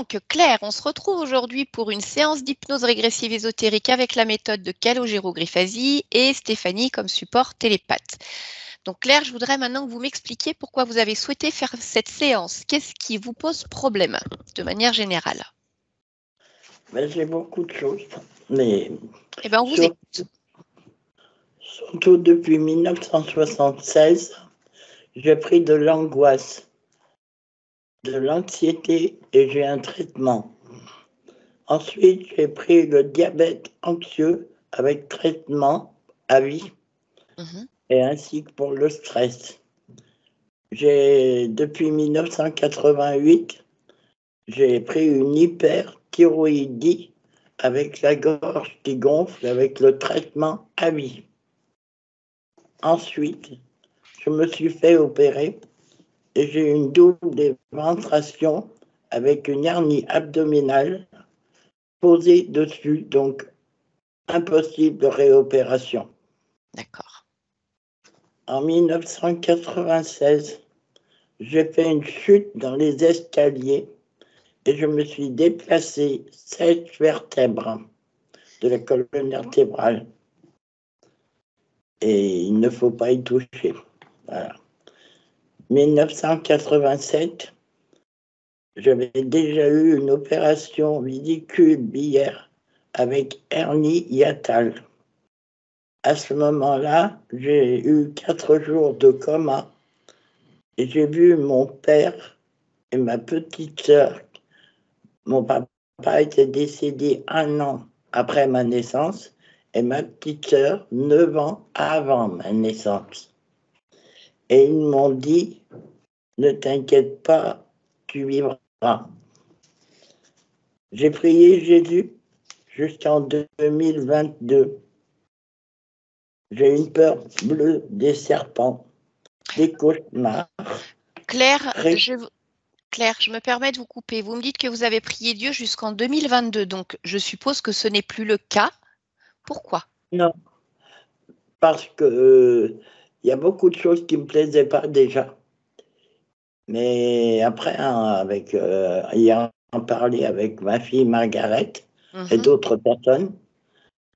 Donc, Claire, on se retrouve aujourd'hui pour une séance d'hypnose régressive ésotérique avec la méthode de calogérogriphasie et Stéphanie comme support télépathe. Donc, Claire, je voudrais maintenant que vous m'expliquiez pourquoi vous avez souhaité faire cette séance. Qu'est-ce qui vous pose problème, de manière générale? J'ai beaucoup de choses, mais Eh bien, on vous écoute. Surtout depuis 1976, j'ai pris de l'angoisse, de l'anxiété et j'ai un traitement. Ensuite, j'ai pris le diabète anxieux avec traitement à vie et ainsi que pour le stress. Depuis 1988, j'ai pris une hyperthyroïdie avec la gorge qui gonfle avec le traitement à vie. Ensuite, je me suis fait opérer et j'ai une double éventration avec une hernie abdominale posée dessus, donc impossible de réopération. D'accord. En 1996, j'ai fait une chute dans les escaliers et je me suis déplacé 7 vertèbres de la colonne vertébrale. Et il ne faut pas y toucher. Voilà. 1987, j'avais déjà eu une opération vésicule biliaire avec hernie hiatale. À ce moment-là, j'ai eu 4 jours de coma et j'ai vu mon père et ma petite sœur. Mon papa était décédé 1 an après ma naissance et ma petite sœur 9 ans avant ma naissance. Et ils m'ont dit, ne t'inquiète pas, tu vivras. J'ai prié Jésus jusqu'en 2022. J'ai une peur bleue des serpents, des cauchemars. Claire, je me permets de vous couper. Vous me dites que vous avez prié Dieu jusqu'en 2022, donc je suppose que ce n'est plus le cas. Pourquoi? Non, parce que y a beaucoup de choses qui ne me plaisaient pas déjà. Mais après, ayant parlé avec ma fille Margaret et d'autres personnes,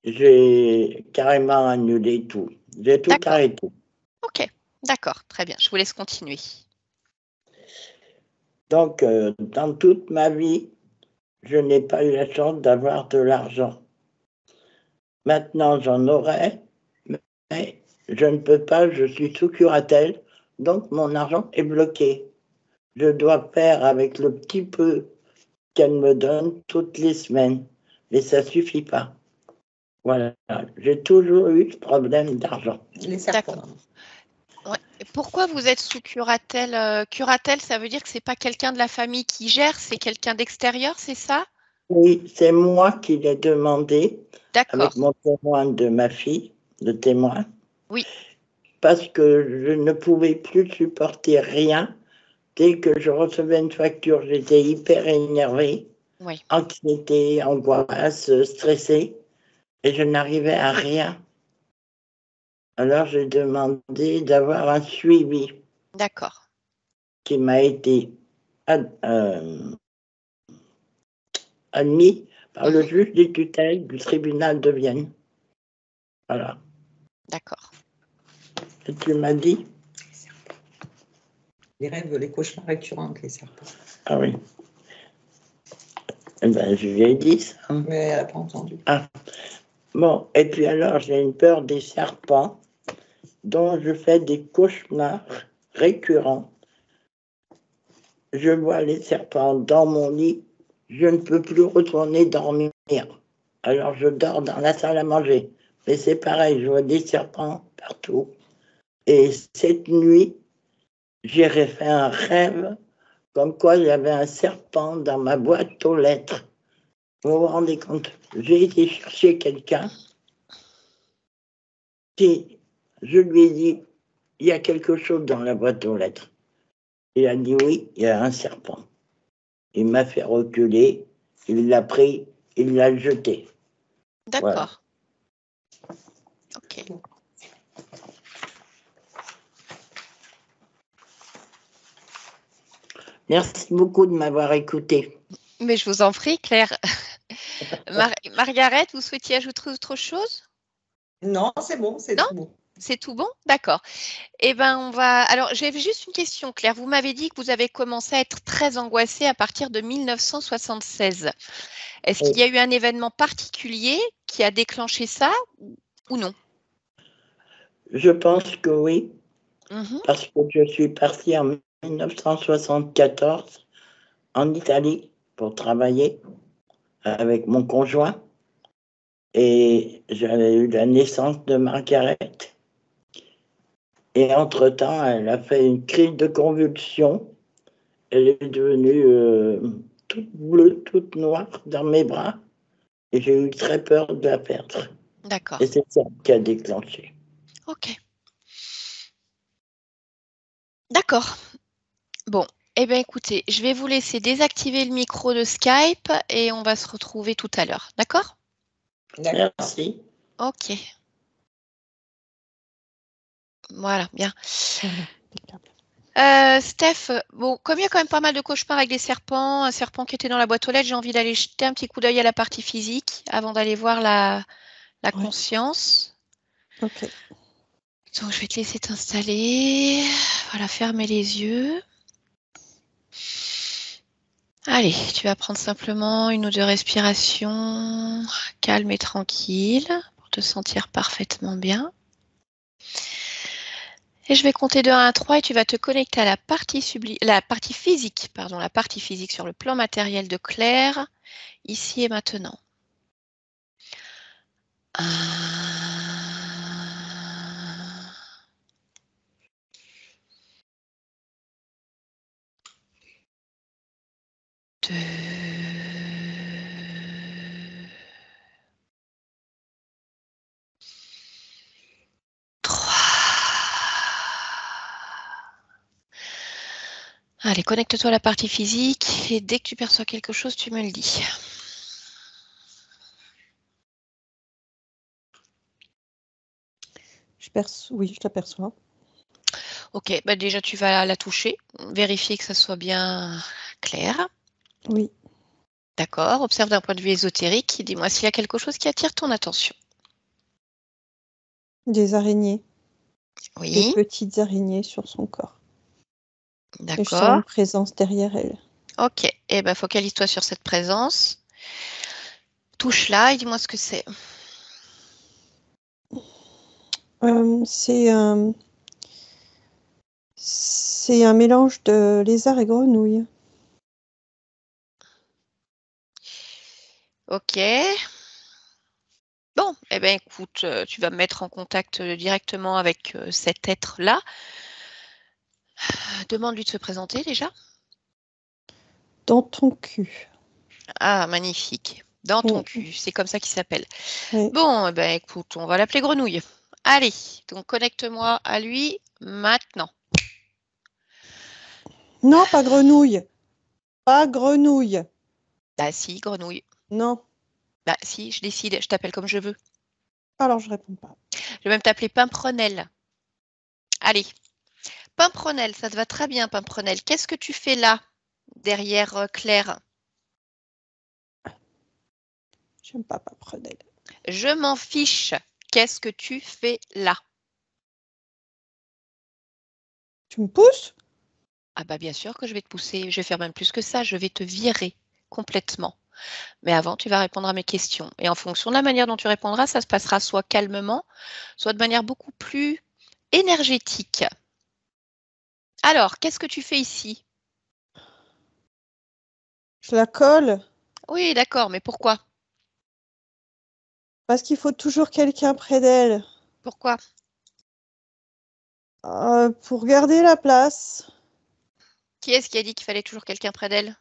j'ai carrément annulé tout. J'ai tout arrêté. Ok, d'accord, très bien. Je vous laisse continuer. Donc, dans toute ma vie, je n'ai pas eu la chance d'avoir de l'argent. Maintenant, j'en aurai, mais je ne peux pas, je suis sous curatelle, donc mon argent est bloqué. Je dois faire avec le petit peu qu'elle me donne toutes les semaines, mais ça ne suffit pas. Voilà, j'ai toujours eu ce problème d'argent. Les serpents. Ouais. Pourquoi vous êtes sous curatelle? Curatelle, ça veut dire que ce n'est pas quelqu'un de la famille qui gère, c'est quelqu'un d'extérieur, c'est ça? Oui, c'est moi qui l'ai demandé, D'accord. avec mon témoin de ma fille, le témoin. Oui. Parce que je ne pouvais plus supporter rien. Dès que je recevais une facture, j'étais hyper énervée, anxiété, angoisse, stressée, et je n'arrivais à rien. Alors j'ai demandé d'avoir un suivi. D'accord. Qui m'a été admis par le juge des tutelles du tribunal de Vienne. Voilà. D'accord. Et tu m'as dit? Les rêves, les cauchemars récurrents, les serpents. Ah oui. Eh ben, je lui ai dit ça. Mais elle n'a pas entendu. Ah. Bon, et puis alors, j'ai une peur des serpents, dont je fais des cauchemars récurrents. Je vois les serpents dans mon lit, je ne peux plus retourner dormir. Alors, je dors dans la salle à manger. Mais c'est pareil, je vois des serpents partout. Et cette nuit, j'ai fait un rêve comme quoi il y avait un serpent dans ma boîte aux lettres. Vous vous rendez compte? J'ai été chercher quelqu'un. Et je lui ai dit, il y a quelque chose dans la boîte aux lettres. Il a dit oui, il y a un serpent. Il m'a fait reculer, il l'a pris, il l'a jeté. D'accord. Voilà. Ok. Merci beaucoup de m'avoir écouté. Mais je vous en prie, Claire. Margaret, vous souhaitiez ajouter autre chose? Non, c'est bon, c'est Non? tout bon. C'est tout bon? D'accord. Eh ben, on va. Alors, j'avais juste une question, Claire. Vous m'avez dit que vous avez commencé à être très angoissée à partir de 1976. Est-ce qu'il y a eu un événement particulier qui a déclenché ça ou non? Je pense que oui, Mhm. parce que je suis partie en 1974 en Italie pour travailler avec mon conjoint et j'avais eu la naissance de Margaret. Et entre-temps, elle a fait une crise de convulsion. Elle est devenue toute bleue, toute noire dans mes bras. Et j'ai eu très peur de la perdre. D'accord. Et c'est ça qui a déclenché. Ok. D'accord. Bon. Eh bien, écoutez, je vais vous laisser désactiver le micro de Skype et on va se retrouver tout à l'heure. D'accord? D'accord. Merci. Ok. Voilà, bien. Steph, bon, comme il y a quand même pas mal de cauchemars avec des serpents, un serpent qui était dans la boîte aux lettres, j'ai envie d'aller jeter un petit coup d'œil à la partie physique avant d'aller voir la conscience. Ok. Donc, je vais te laisser t'installer. Voilà, fermer les yeux. Allez, tu vas prendre simplement une ou deux respirations calmes et tranquilles pour te sentir parfaitement bien. Et je vais compter de 1 à 3 et tu vas te connecter à la partie physique, la partie physique sur le plan matériel de Claire, ici et maintenant. 1, 2, 3. Allez, connecte-toi à la partie physique et dès que tu perçois quelque chose, tu me le dis. Oui, je l'aperçois. Ok, bah déjà tu vas la toucher, vérifier que ça soit bien clair. Oui. D'accord, observe d'un point de vue ésotérique, dis-moi s'il y a quelque chose qui attire ton attention. Des araignées. Des Oui, petites araignées sur son corps. Et je sens d'accord. une présence derrière elle. Ok, et ben focalise-toi sur cette présence. Touche-la et dis-moi ce que c'est. C'est un mélange de lézard et grenouille. Ok. Bon, eh ben écoute, tu vas me mettre en contact directement avec cet être-là. Demande-lui de se présenter déjà. Dans ton cul. Ah, magnifique. Dans ton Mm. cul, c'est comme ça qu'il s'appelle. Oui. Bon, eh ben écoute, on va l'appeler Grenouille. Allez, donc connecte-moi à lui maintenant. Non, pas grenouille. Pas grenouille. Bah si, Grenouille. Non. Bah si, je décide, je t'appelle comme je veux. Alors je réponds pas. Je vais même t'appeler Pimprenel. Allez, Pimprenel, ça te va très bien, Pimprenel. Qu'est-ce que tu fais là, derrière Claire? J'aime pas Pimprenel. Je m'en fiche. Qu'est-ce que tu fais là? Tu me pousses? Ah bah bien sûr que je vais te pousser. Je vais faire même plus que ça. Je vais te virer complètement. Mais avant, tu vas répondre à mes questions. Et en fonction de la manière dont tu répondras, ça se passera soit calmement, soit de manière beaucoup plus énergétique. Alors, qu'est-ce que tu fais ici? Je la colle. Oui, d'accord, mais pourquoi? Parce qu'il faut toujours quelqu'un près d'elle. Pourquoi? Pour garder la place. Qui est-ce qui a dit qu'il fallait toujours quelqu'un près d'elle?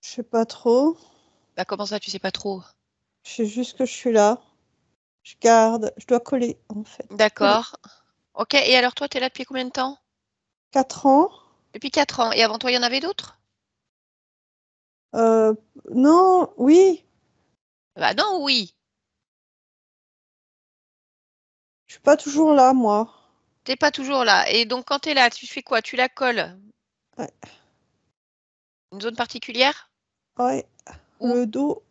Je sais pas trop. Bah comment ça, tu sais pas trop? Je sais juste que je suis là. Je garde. Je dois coller, en fait. Coller. D'accord. Ok, et alors toi, tu es là depuis combien de temps? 4 ans. Depuis 4 ans. Et avant toi, il y en avait d'autres? Non, oui. Bah non, oui. Je suis pas toujours là, moi. T'es pas toujours là. Et donc quand tu es là, tu fais quoi? Tu la colles. Ouais. Une zone particulière? Ouais. Où? Le dos.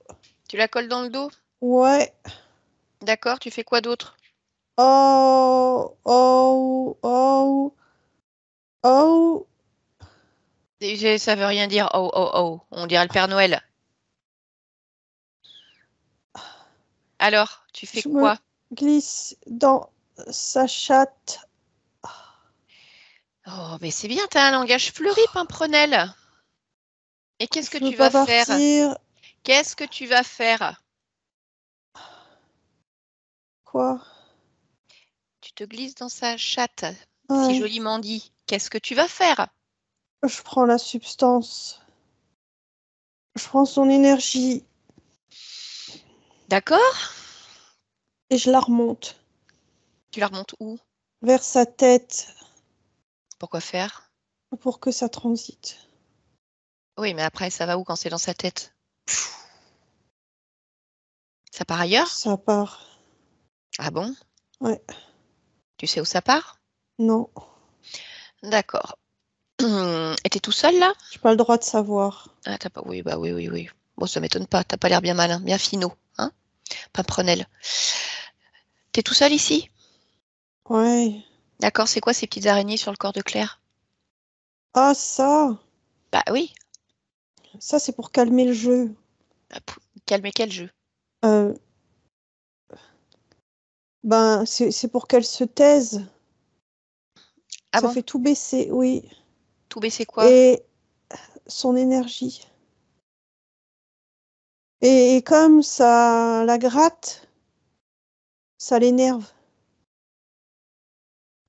Tu la colles dans le dos? Ouais. D'accord, tu fais quoi d'autre? Oh, oh, oh, oh. Ça veut rien dire. Oh, oh, oh. On dirait le Père Noël. Alors, tu fais Je quoi? me glisse dans sa chatte. Oh, mais c'est bien, t'as un langage fleuri, Pimprenelle. Et qu'est-ce que Je veux tu vas pas faire? partir. Qu'est-ce que tu vas faire? Quoi? Tu te glisses dans sa chatte, si Ouais. joliment dit. Qu'est-ce que tu vas faire? Je prends la substance. Je prends son énergie D'accord? et je la remonte Tu la remontes où? vers sa tête Pourquoi faire? pour que ça transite. Oui, mais après, ça va où quand c'est dans sa tête? Ça part ailleurs? Ça part. Ah bon? Ouais. Tu sais où ça part? Non. D'accord. Et t'es tout seul là? J'ai pas le droit de savoir. Ah, t'as pas. Oui, bah oui, oui, oui. Bon, ça m'étonne pas. T'as pas l'air bien malin, bien finot, hein? Pimprenelle. T'es tout seul ici? Ouais. D'accord, c'est quoi ces petites araignées sur le corps de Claire? Ah, ça. Bah oui. Ça, c'est pour calmer le jeu. Calmer quel jeu? Euh, Ben, c'est pour qu'elle se taise. Ah Ça bon? fait tout baisser, oui. Tout baisser quoi? Et son énergie. Et comme ça la gratte, ça l'énerve.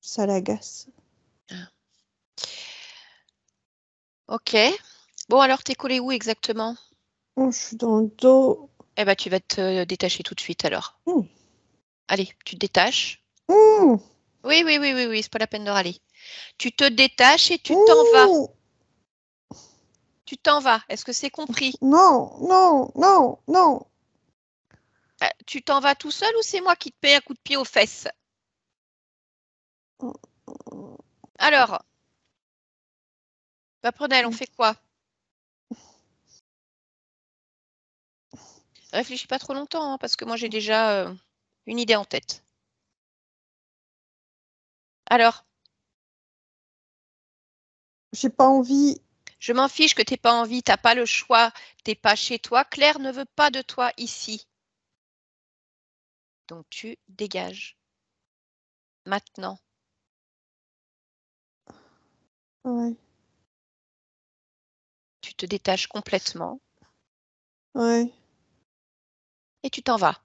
Ça l'agace. Ok. Bon, alors t'es collé où exactement? Oh, je suis dans le dos. Eh ben, tu vas te détacher tout de suite alors. Mmh. Allez, tu te détaches. Mmh. Oui, oui, oui, oui, oui, c'est pas la peine de râler. Tu te détaches et tu t'en vas. Mmh. Tu t'en vas. Est-ce que c'est compris? Non, non, non, non. Tu t'en vas tout seul ou c'est moi qui te paie un coup de pied aux fesses? Alors, Pimprenelle, on fait quoi? Réfléchis pas trop longtemps, hein, parce que moi j'ai déjà une idée en tête. Alors, J'ai pas envie. je m'en fiche que t'aies pas envie, t'as pas le choix, t'es pas chez toi. Claire ne veut pas de toi ici. Donc tu dégages. Maintenant. Ouais, Tu te détaches complètement ouais, et tu t'en vas.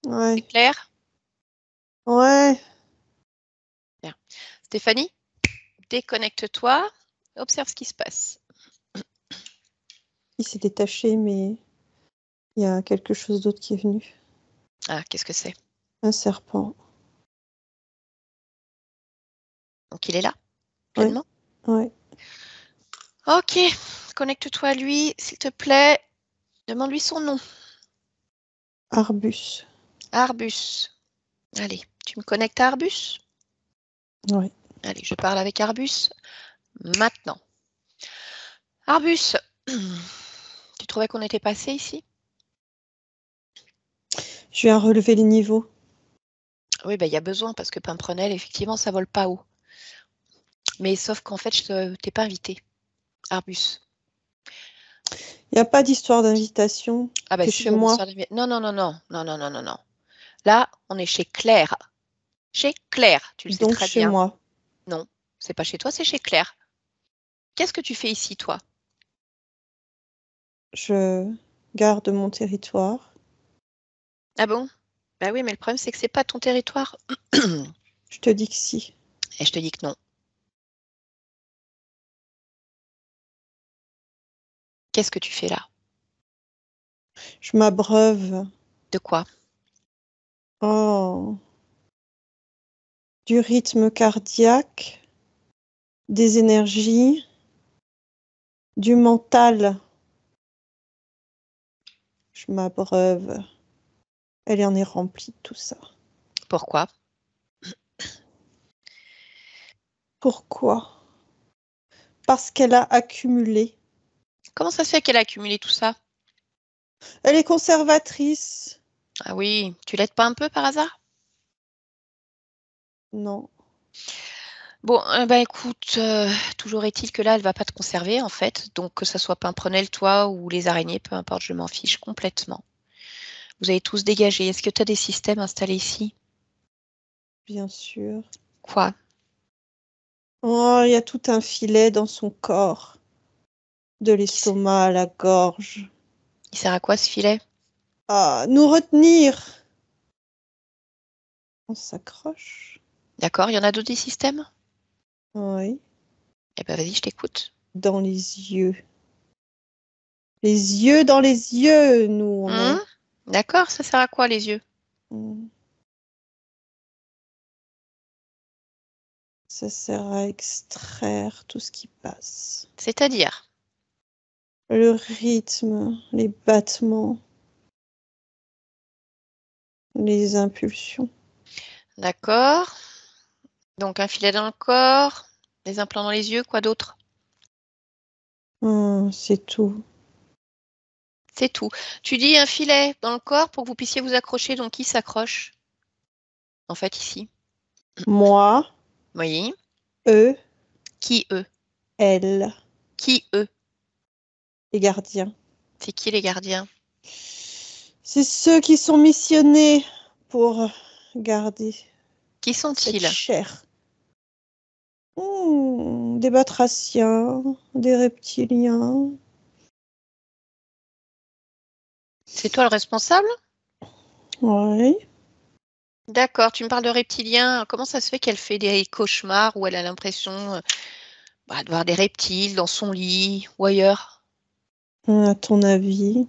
C'est ouais, clair? ouais. Bien. Stéphanie, déconnecte-toi, observe ce qui se passe. Il s'est détaché, mais il y a quelque chose d'autre qui est venu. Ah, qu'est-ce que c'est? Un serpent. Donc il est là, Ouais, pleinement? ouais. Ok, connecte-toi à lui, s'il te plaît. Demande-lui son nom. Arbus. Arbus. Allez, tu me connectes à Arbus? Ouais. Allez, je parle avec Arbus maintenant. Arbus, tu trouvais qu'on était passé ici? Je viens relever les niveaux. Oui, ben, il y a besoin parce que Pimprenelle, effectivement, ça vole pas haut. Mais sauf qu'en fait, je t'ai pas invité, Arbus. Il n'y a pas d'histoire d'invitation. Ah bah T'es si, il chez y a une moi. histoire d'invitation. Non, non, non, non, non, non, non, non, non. Là, on est chez Claire. Chez Claire, tu le sais Donc très chez bien. moi. Non, c'est pas chez toi, c'est chez Claire. Qu'est-ce que tu fais ici, toi? Je garde mon territoire. Ah bon? Bah oui, mais le problème, c'est que c'est pas ton territoire. Je te dis que si. Et je te dis que non. Qu'est-ce que tu fais là? Je m'abreuve. De quoi? Oh. Du rythme cardiaque, des énergies, du mental. Je m'abreuve. Elle en est remplie de tout ça. Pourquoi? Pourquoi? Parce qu'elle a accumulé. Comment ça se fait qu'elle a accumulé tout ça? Elle est conservatrice. Ah oui, tu l'aides pas un peu par hasard? Non. Bon, écoute, toujours est-il que là, elle va pas te conserver en fait. Donc que ça soit Pimprenel, toi ou les araignées, peu importe, je m'en fiche complètement. Vous avez tous dégagé. Est-ce que tu as des systèmes installés ici? Bien sûr. Quoi? Oh, il y a tout un filet dans son corps. De l'estomac à la gorge. Il sert à quoi ce filet? Ah, nous retenir. On s'accroche. D'accord, il y en a d'autres des systèmes? Oui. Eh ben vas-y, je t'écoute. Dans les yeux. Les yeux dans les yeux, nous, on est. D'accord, ça sert à quoi les yeux? Ça sert à extraire tout ce qui passe. C'est-à-dire? Le rythme, les battements, les impulsions. D'accord. Donc un filet dans le corps, des implants dans les yeux, quoi d'autre? C'est tout. C'est tout. Tu dis un filet dans le corps pour que vous puissiez vous accrocher, donc qui s'accroche? En fait, ici. Moi, Oui. eux, Qui eux? elle, Qui eux? les gardiens. C'est qui les gardiens? C'est ceux qui sont missionnés pour garder Qui cette sont-ils? chair. Des batraciens, des reptiliens. C'est toi le responsable? Oui. D'accord, tu me parles de reptiliens. Comment ça se fait qu'elle fait des cauchemars où elle a l'impression de voir des reptiles dans son lit ou ailleurs? À ton avis?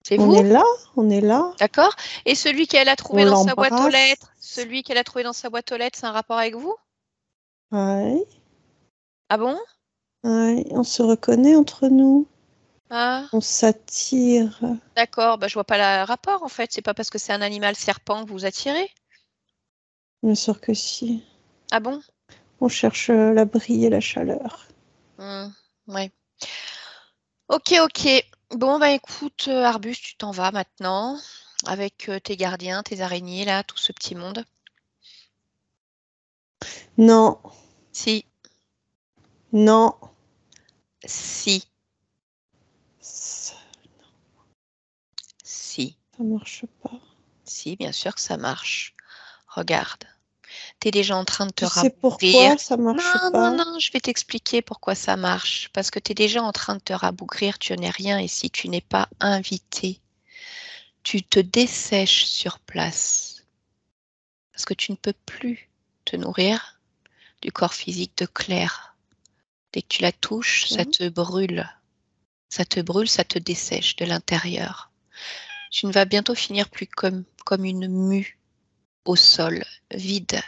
C'est On vous? est là? On est là? D'accord. Et celui qu'elle a trouvé On dans sa boîte aux l'embrasse? lettres, celui qu'elle a trouvé dans sa boîte aux lettres, c'est un rapport avec vous? Oui. Ah bon? Oui. On se reconnaît entre nous. Ah, On s'attire. d'accord. Je vois pas le rapport en fait. C'est pas parce que c'est un animal serpent que vous attirez. Bien sûr que si. Ah bon? On cherche l'abri et la chaleur. Ouais. Ok, ok. Bon, écoute, Arbus, tu t'en vas maintenant avec tes gardiens, tes araignées, là, tout ce petit monde. Non. Si. Non. Si. Ça Si. marche pas. Si, bien sûr que ça marche. Regarde. Tu es déjà en train de te Tu sais rabougrir. pourquoi ça marche Non, pas? non, non, je vais t'expliquer pourquoi ça marche. Parce que tu es déjà en train de te rabougrir, tu n'es rien. Et si tu n'es pas invité, tu te dessèches sur place. Parce que tu ne peux plus te nourrir du corps physique de Claire. Dès que tu la touches, ça te brûle. Ça te brûle, ça te dessèche de l'intérieur. Tu ne vas bientôt finir plus comme une mue au sol, vide.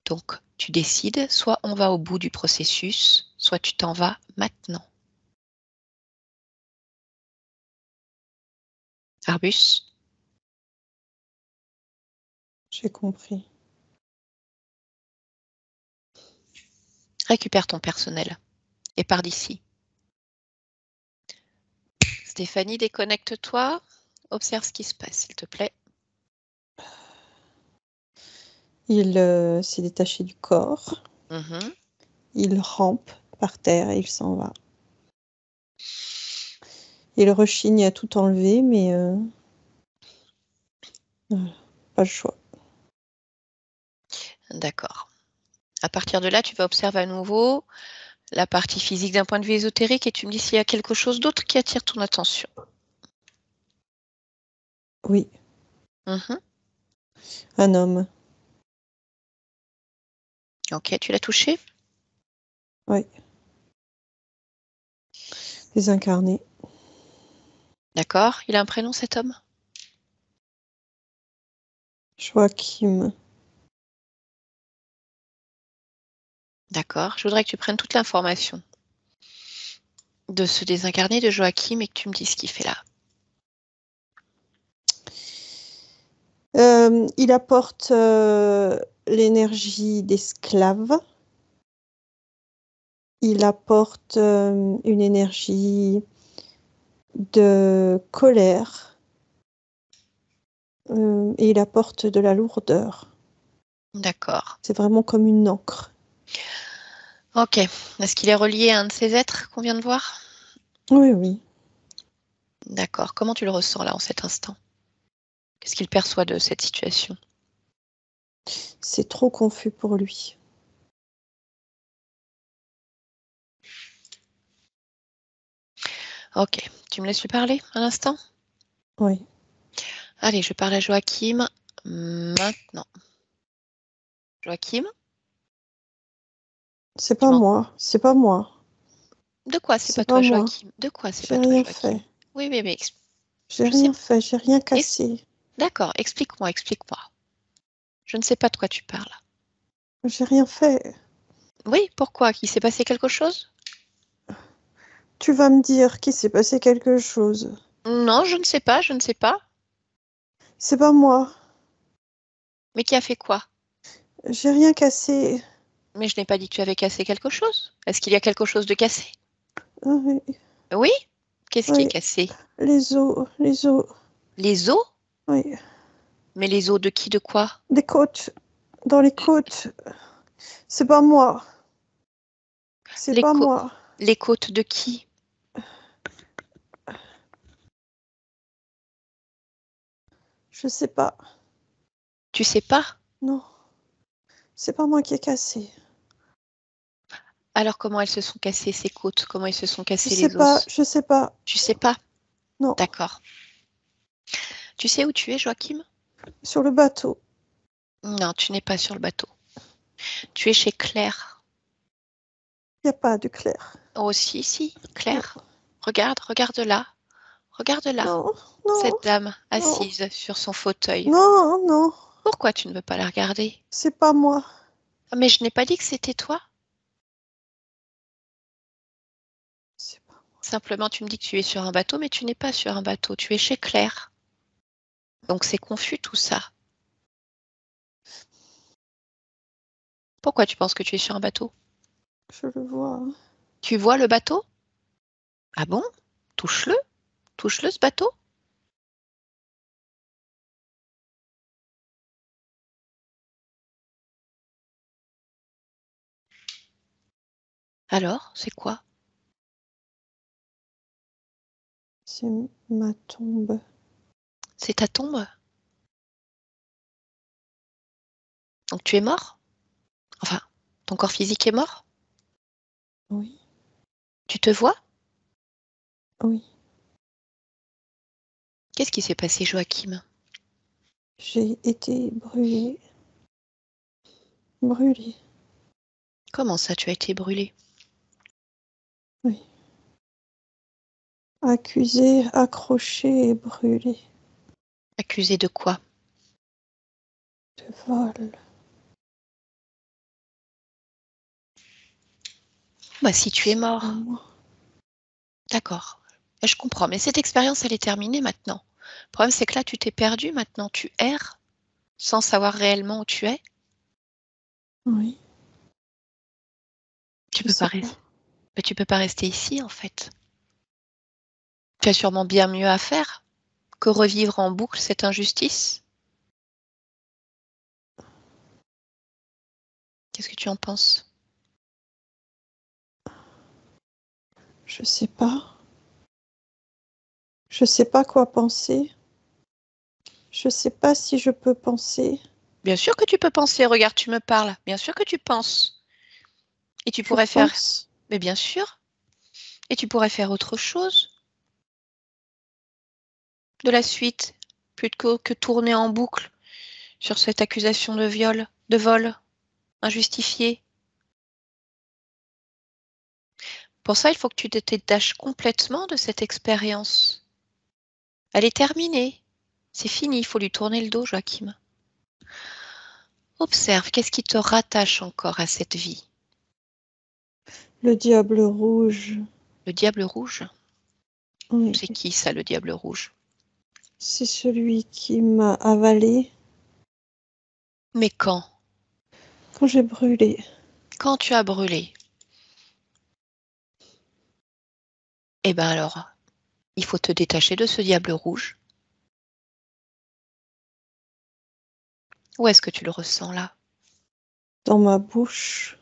Donc, tu décides, soit on va au bout du processus, soit tu t'en vas maintenant. Arbus? J'ai compris. Récupère ton personnel et pars d'ici. Stéphanie, déconnecte-toi. Observe ce qui se passe, s'il te plaît. Il s'est détaché du corps. Il rampe par terre et il s'en va. Il rechigne à tout enlever, mais pas le choix. D'accord. À partir de là, tu vas observer à nouveau la partie physique d'un point de vue ésotérique et tu me dis s'il y a quelque chose d'autre qui attire ton attention. Oui. Un homme. Ok, tu l'as touché? Oui. Désincarné. D'accord. Il a un prénom, cet homme? Joachim. D'accord. Je voudrais que tu prennes toute l'information de ce désincarné de Joachim et que tu me dises ce qu'il fait là. Il apporte l'énergie d'esclave. Il apporte une énergie de colère. Et il apporte de la lourdeur. D'accord. C'est vraiment comme une encre. Ok. Est-ce qu'il est relié à un de ces êtres qu'on vient de voir? Oui, oui. D'accord. Comment tu le ressens là en cet instant? Qu'est-ce qu'il perçoit de cette situation? C'est trop confus pour lui. Ok. Tu me laisses lui parler un instant? Oui. Allez, je parle à Joachim maintenant. Joachim? C'est pas moi. C'est pas moi. De quoi c'est C'est pas pas toi, moi. Joachim? De quoi c'est J'ai pas toi, rien Joachim? fait. Oui, mais J'ai je sais. rien fait. J'ai rien cassé. D'accord, explique-moi, explique-moi. Je ne sais pas de quoi tu parles. J'ai rien fait. Oui, pourquoi? Il s'est passé quelque chose? Tu vas me dire qu'il s'est passé quelque chose. Non, je ne sais pas, je ne sais pas. C'est pas moi. Mais qui a fait quoi? J'ai rien cassé. Mais je n'ai pas dit que tu avais cassé quelque chose. Est-ce qu'il y a quelque chose de cassé? Oui, Oui? Qu'est-ce qui est oui. cassé? Les os. Les os. Les os? Oui. Mais les os de qui, de quoi? Des côtes. Dans les côtes. C'est pas moi. C'est Les, pas cô- moi. les côtes de qui? Je sais pas. Tu sais pas? Non. C'est pas moi qui ai cassé. Alors comment elles se sont cassées, ces côtes? Comment ils se sont Je cassés sais les pas. os? Je sais pas. Tu sais pas? Non. D'accord. Tu sais où tu es, Joachim? Sur le bateau. Non, tu n'es pas sur le bateau. Tu es chez Claire. Il n'y a pas de clair. Oh, si, Claire. Regarde, regarde-la. Regarde-la. Non. Non. Cette dame Non. assise sur son fauteuil. Non. Non. Pourquoi tu ne veux pas la regarder? C'est pas moi. Ah, mais je n'ai pas dit que c'était toi. C'est pas moi. Simplement, tu me dis que tu es sur un bateau, mais tu n'es pas sur un bateau. Tu es chez Claire. Donc c'est confus tout ça. Pourquoi tu penses que tu es sur un bateau? Je le vois. Tu vois le bateau? Ah bon? Touche-le. Touche-le, ce bateau. Alors, c'est quoi? C'est ma tombe. C'est ta tombe? Donc tu es mort? Enfin, ton corps physique est mort? Oui. Tu te vois? Oui. Qu'est-ce qui s'est passé, Joachim? J'ai été brûlée. Brûlée. Comment ça, tu as été brûlé? Oui. Accusée, accrochée et brûlée. Accusé de quoi? De vol. Bah si tu es C'est mort. pas moi. D'accord. Je comprends, mais cette expérience, elle est terminée maintenant. Le problème, c'est que là, tu t'es perdu maintenant. Tu erres sans savoir réellement où tu es. Oui. Tu Je peux pas sais rester. pas. Mais tu peux pas rester ici, en fait. Tu as sûrement bien mieux à faire que revivre en boucle cette injustice. Qu'est-ce que tu en penses? Je sais pas. Je sais pas quoi penser. Je sais pas si je peux penser. Bien sûr que tu peux penser. Regarde, tu me parles. Bien sûr que tu penses. Et tu Je pourrais faire. pense. Mais bien sûr. Et tu pourrais faire autre chose de la suite, plutôt que tourner en boucle sur cette accusation de viol, de vol injustifié. Pour ça, il faut que tu te détaches complètement de cette expérience. Elle est terminée. C'est fini, il faut lui tourner le dos, Joachim. Observe, qu'est-ce qui te rattache encore à cette vie? Le diable rouge. Le diable rouge? Oui. C'est qui ça, le diable rouge? C'est celui qui m'a avalé. Mais quand? Quand j'ai brûlé. Quand tu as brûlé. Eh bien alors, il faut te détacher de ce diable rouge. Où est-ce que tu le ressens là? Dans ma bouche.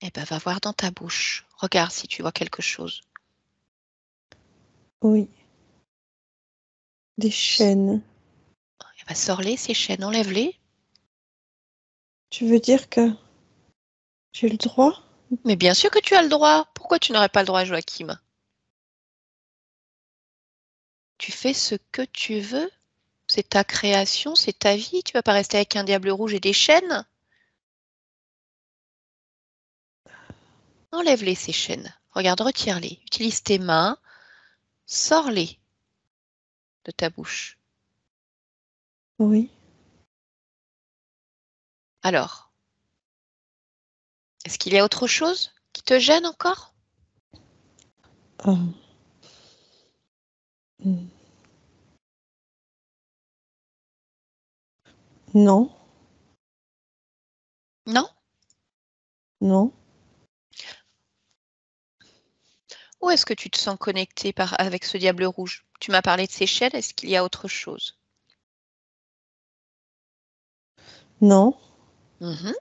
Eh bien, va voir dans ta bouche. Regarde si tu vois quelque chose. Oui. Des chaînes. Eh bien, sors-les, ces chaînes, enlève-les. Tu veux dire que j'ai le droit? Mais bien sûr que tu as le droit. Pourquoi tu n'aurais pas le droit, Joachim? Tu fais ce que tu veux. C'est ta création, c'est ta vie. Tu vas pas rester avec un diable rouge et des chaînes. Enlève-les, ces chaînes. Regarde, retire-les. Utilise tes mains. Sors-les de ta bouche. Oui. Alors, est-ce qu'il y a autre chose qui te gêne encore? Ah. Non. Non? Non. Où est-ce que tu te sens connecté avec ce diable rouge? Tu m'as parlé de ces chaînes, est-ce qu'il y a autre chose? Non. Mhm.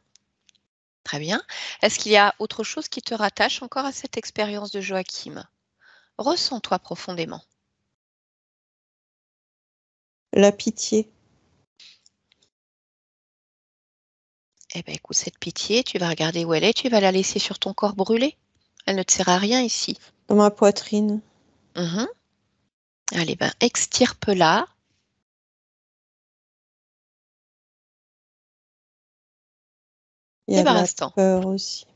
Très bien. Est-ce qu'il y a autre chose qui te rattache encore à cette expérience de Joachim? Ressens-toi profondément. La pitié. Eh bien, écoute, cette pitié, tu vas regarder où elle est, tu vas la laisser sur ton corps brûlé. Elle ne te sert à rien ici. Dans ma poitrine. Mhm. Allez, ben, extirpe-la. Il y a de la Débarrasse-t'en. peur aussi.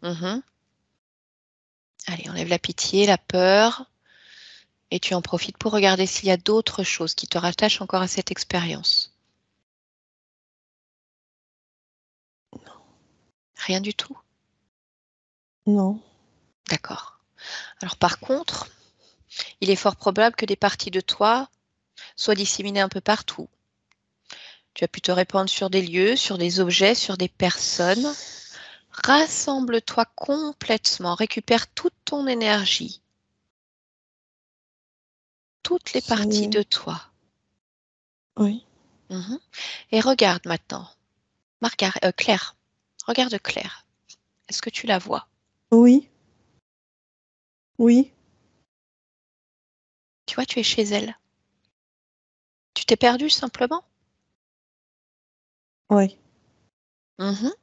Mhm. Allez, enlève la pitié, la peur. Et tu en profites pour regarder s'il y a d'autres choses qui te rattachent encore à cette expérience. Rien du tout. Non. D'accord. Alors par contre, il est fort probable que des parties de toi soient disséminées un peu partout. Tu as pu te répandre sur des lieux, sur des objets, sur des personnes. Rassemble-toi complètement, récupère toute ton énergie, toutes les Ça y parties est. de toi. Oui. Mhm. Et regarde maintenant. Claire, regarde Claire. Est-ce que tu la vois? Oui. Oui. Tu vois, tu es chez elle. Tu t'es perdue simplement? Oui. Mhm.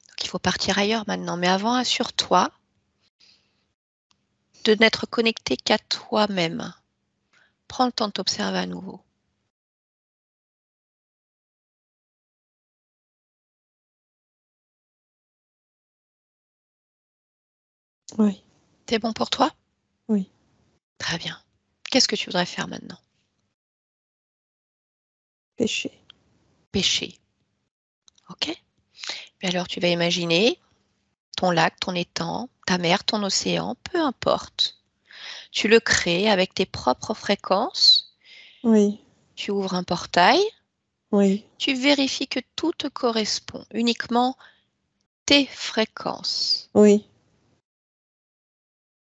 Donc il faut partir ailleurs maintenant. Mais avant, assure-toi de n'être connecté qu'à toi-même. Prends le temps de t'observer à nouveau. Oui. C'est bon pour toi? Oui. Très bien. Qu'est-ce que tu voudrais faire maintenant? Péché. Pêcher. Ok? Et alors tu vas imaginer ton lac, ton étang, ta mer, ton océan, peu importe. Tu le crées avec tes propres fréquences. Oui. Tu ouvres un portail. Oui. Tu vérifies que tout te correspond. Uniquement tes fréquences. Oui.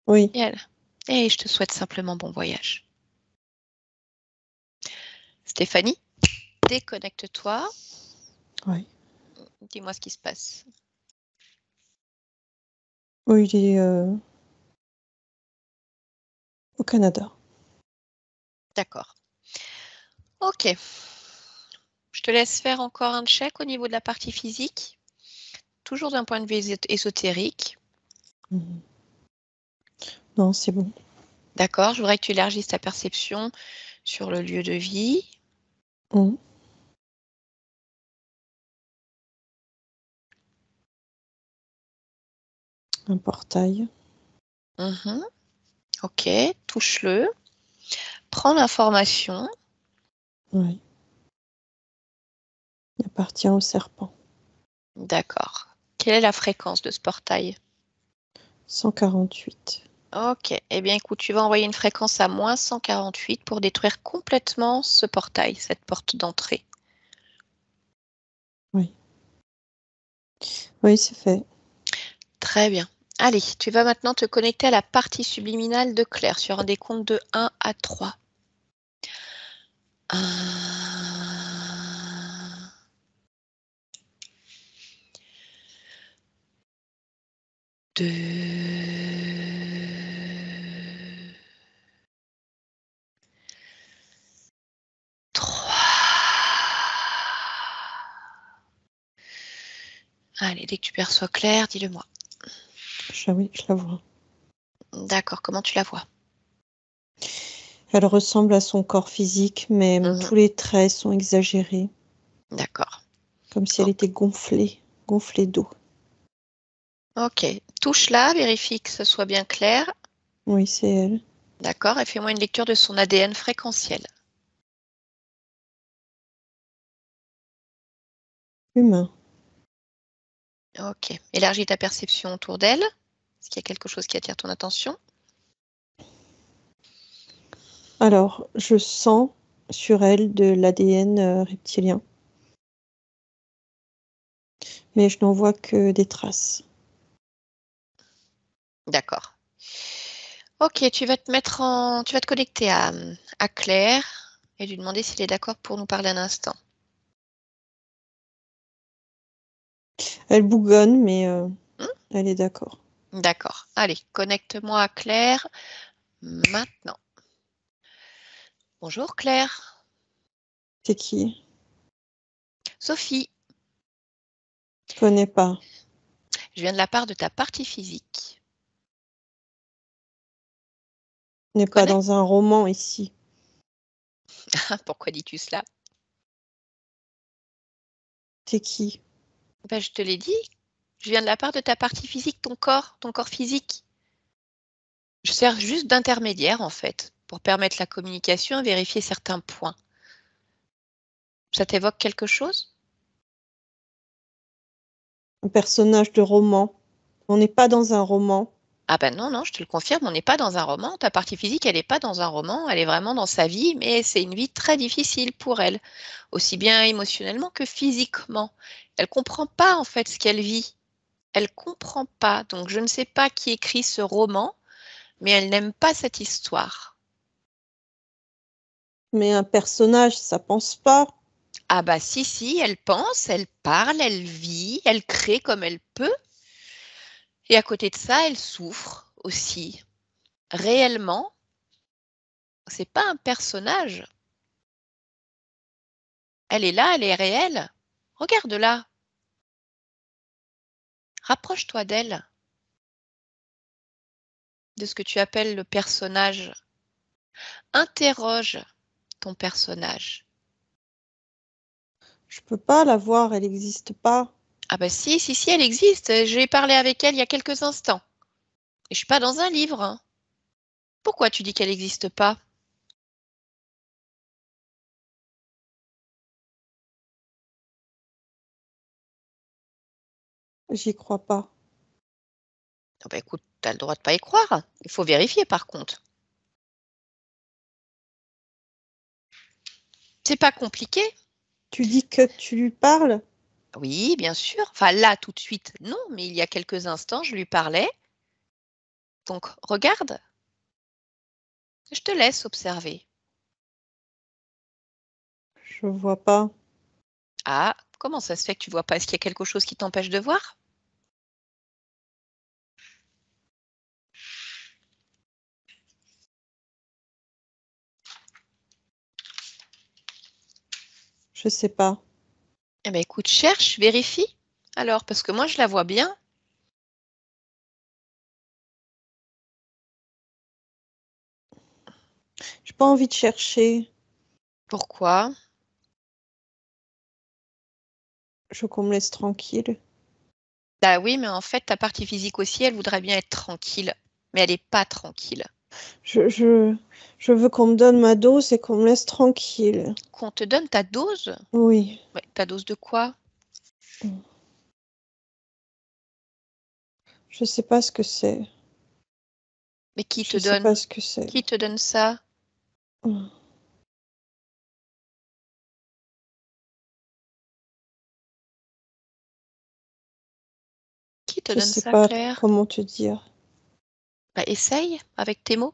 Oui. Et je te souhaite simplement bon voyage. Stéphanie, déconnecte-toi. Oui. Dis-moi ce qui se passe. Oui, il est au Canada. D'accord. Ok. Je te laisse faire encore un check au niveau de la partie physique. Toujours d'un point de vue ésotérique. Mhm. Non, c'est bon. D'accord. Je voudrais que tu élargisses ta perception sur le lieu de vie. Mhm. Un portail. Mhm. Ok. Touche-le. Prends l'information. Oui. Il appartient au serpent. D'accord. Quelle est la fréquence de ce portail? 148. Ok. Eh bien, écoute, tu vas envoyer une fréquence à moins 148 pour détruire complètement ce portail, cette porte d'entrée. Oui. Oui, c'est fait. Très bien. Allez, tu vas maintenant te connecter à la partie subliminale de Claire sur un décompte de 1 à 3. 1, 2, 3. Allez, dès que tu perçois Claire, dis-le-moi. Oui, je la vois. D'accord, comment tu la vois? Elle ressemble à son corps physique, mais tous les traits sont exagérés. D'accord. Comme si elle était gonflée d'eau. Ok. Touche-la, vérifie que ce soit bien clair. Oui, c'est elle. D'accord, et fais-moi une lecture de son ADN fréquentiel. Humain. Ok. Élargis ta perception autour d'elle. Est-ce qu'il y a quelque chose qui attire ton attention? Alors, je sens sur elle de l'ADN reptilien. Mais je n'en vois que des traces. D'accord. Ok, tu vas te connecter à Claire et lui demander s'il est d'accord pour nous parler un instant. Elle bougonne, mais elle est d'accord. D'accord. Allez, connecte-moi à Claire maintenant. Bonjour Claire. C'est qui? Sophie, Je connais pas. je viens de la part de ta partie physique. On n'est pas dans un roman ici. Pourquoi dis-tu cela? C'est qui? Ben, je te l'ai dit. Je viens de la part de ta partie physique, ton corps physique. Je sers juste d'intermédiaire en fait, pour permettre la communication et vérifier certains points. Ça t'évoque quelque chose? Un personnage de roman. On n'est pas dans un roman. Ah ben non, non, je te le confirme, on n'est pas dans un roman. Ta partie physique, elle n'est pas dans un roman, elle est vraiment dans sa vie, mais c'est une vie très difficile pour elle, aussi bien émotionnellement que physiquement. Elle comprend pas en fait ce qu'elle vit. Elle comprend pas. Donc je ne sais pas qui écrit ce roman, mais elle n'aime pas cette histoire. Mais un personnage, ça pense pas. Ah bah si, elle pense, elle parle, elle vit, elle crée comme elle peut. Et à côté de ça, elle souffre aussi. Réellement, c'est pas un personnage. Elle est là, elle est réelle. Regarde-la. Rapproche-toi d'elle, de ce que tu appelles le personnage. Interroge ton personnage. Je peux pas la voir, elle n'existe pas. Ah bah si, elle existe. J'ai parlé avec elle il y a quelques instants. Et je suis pas dans un livre, hein. Pourquoi tu dis qu'elle n'existe pas? J'y crois pas. Ah bah écoute, tu as le droit de pas y croire. Il faut vérifier par contre. C'est pas compliqué. Tu dis que tu lui parles? Oui, bien sûr. Enfin là, tout de suite, non, mais il y a quelques instants, je lui parlais. Donc regarde. Je te laisse observer. Je vois pas. Ah, comment ça se fait que tu vois pas? Est-ce qu'il y a quelque chose qui t'empêche de voir? Je sais pas. Eh ben écoute, cherche, vérifie. Alors, parce que moi, je la vois bien. J'ai pas envie de chercher. Pourquoi? Je veux qu'on me laisse tranquille. Bah oui, mais en fait, ta partie physique aussi, elle voudrait bien être tranquille. Mais elle n'est pas tranquille. Je veux qu'on me donne ma dose et qu'on me laisse tranquille. Qu'on te donne ta dose? Oui. Ouais, ta dose de quoi? Je sais pas ce que c'est. Mais qui te Je sais donne? pas ce que c'est. Qui te donne ça? qui te Je donne sais ça, pas Claire? comment te dire. Bah, essaye avec tes mots.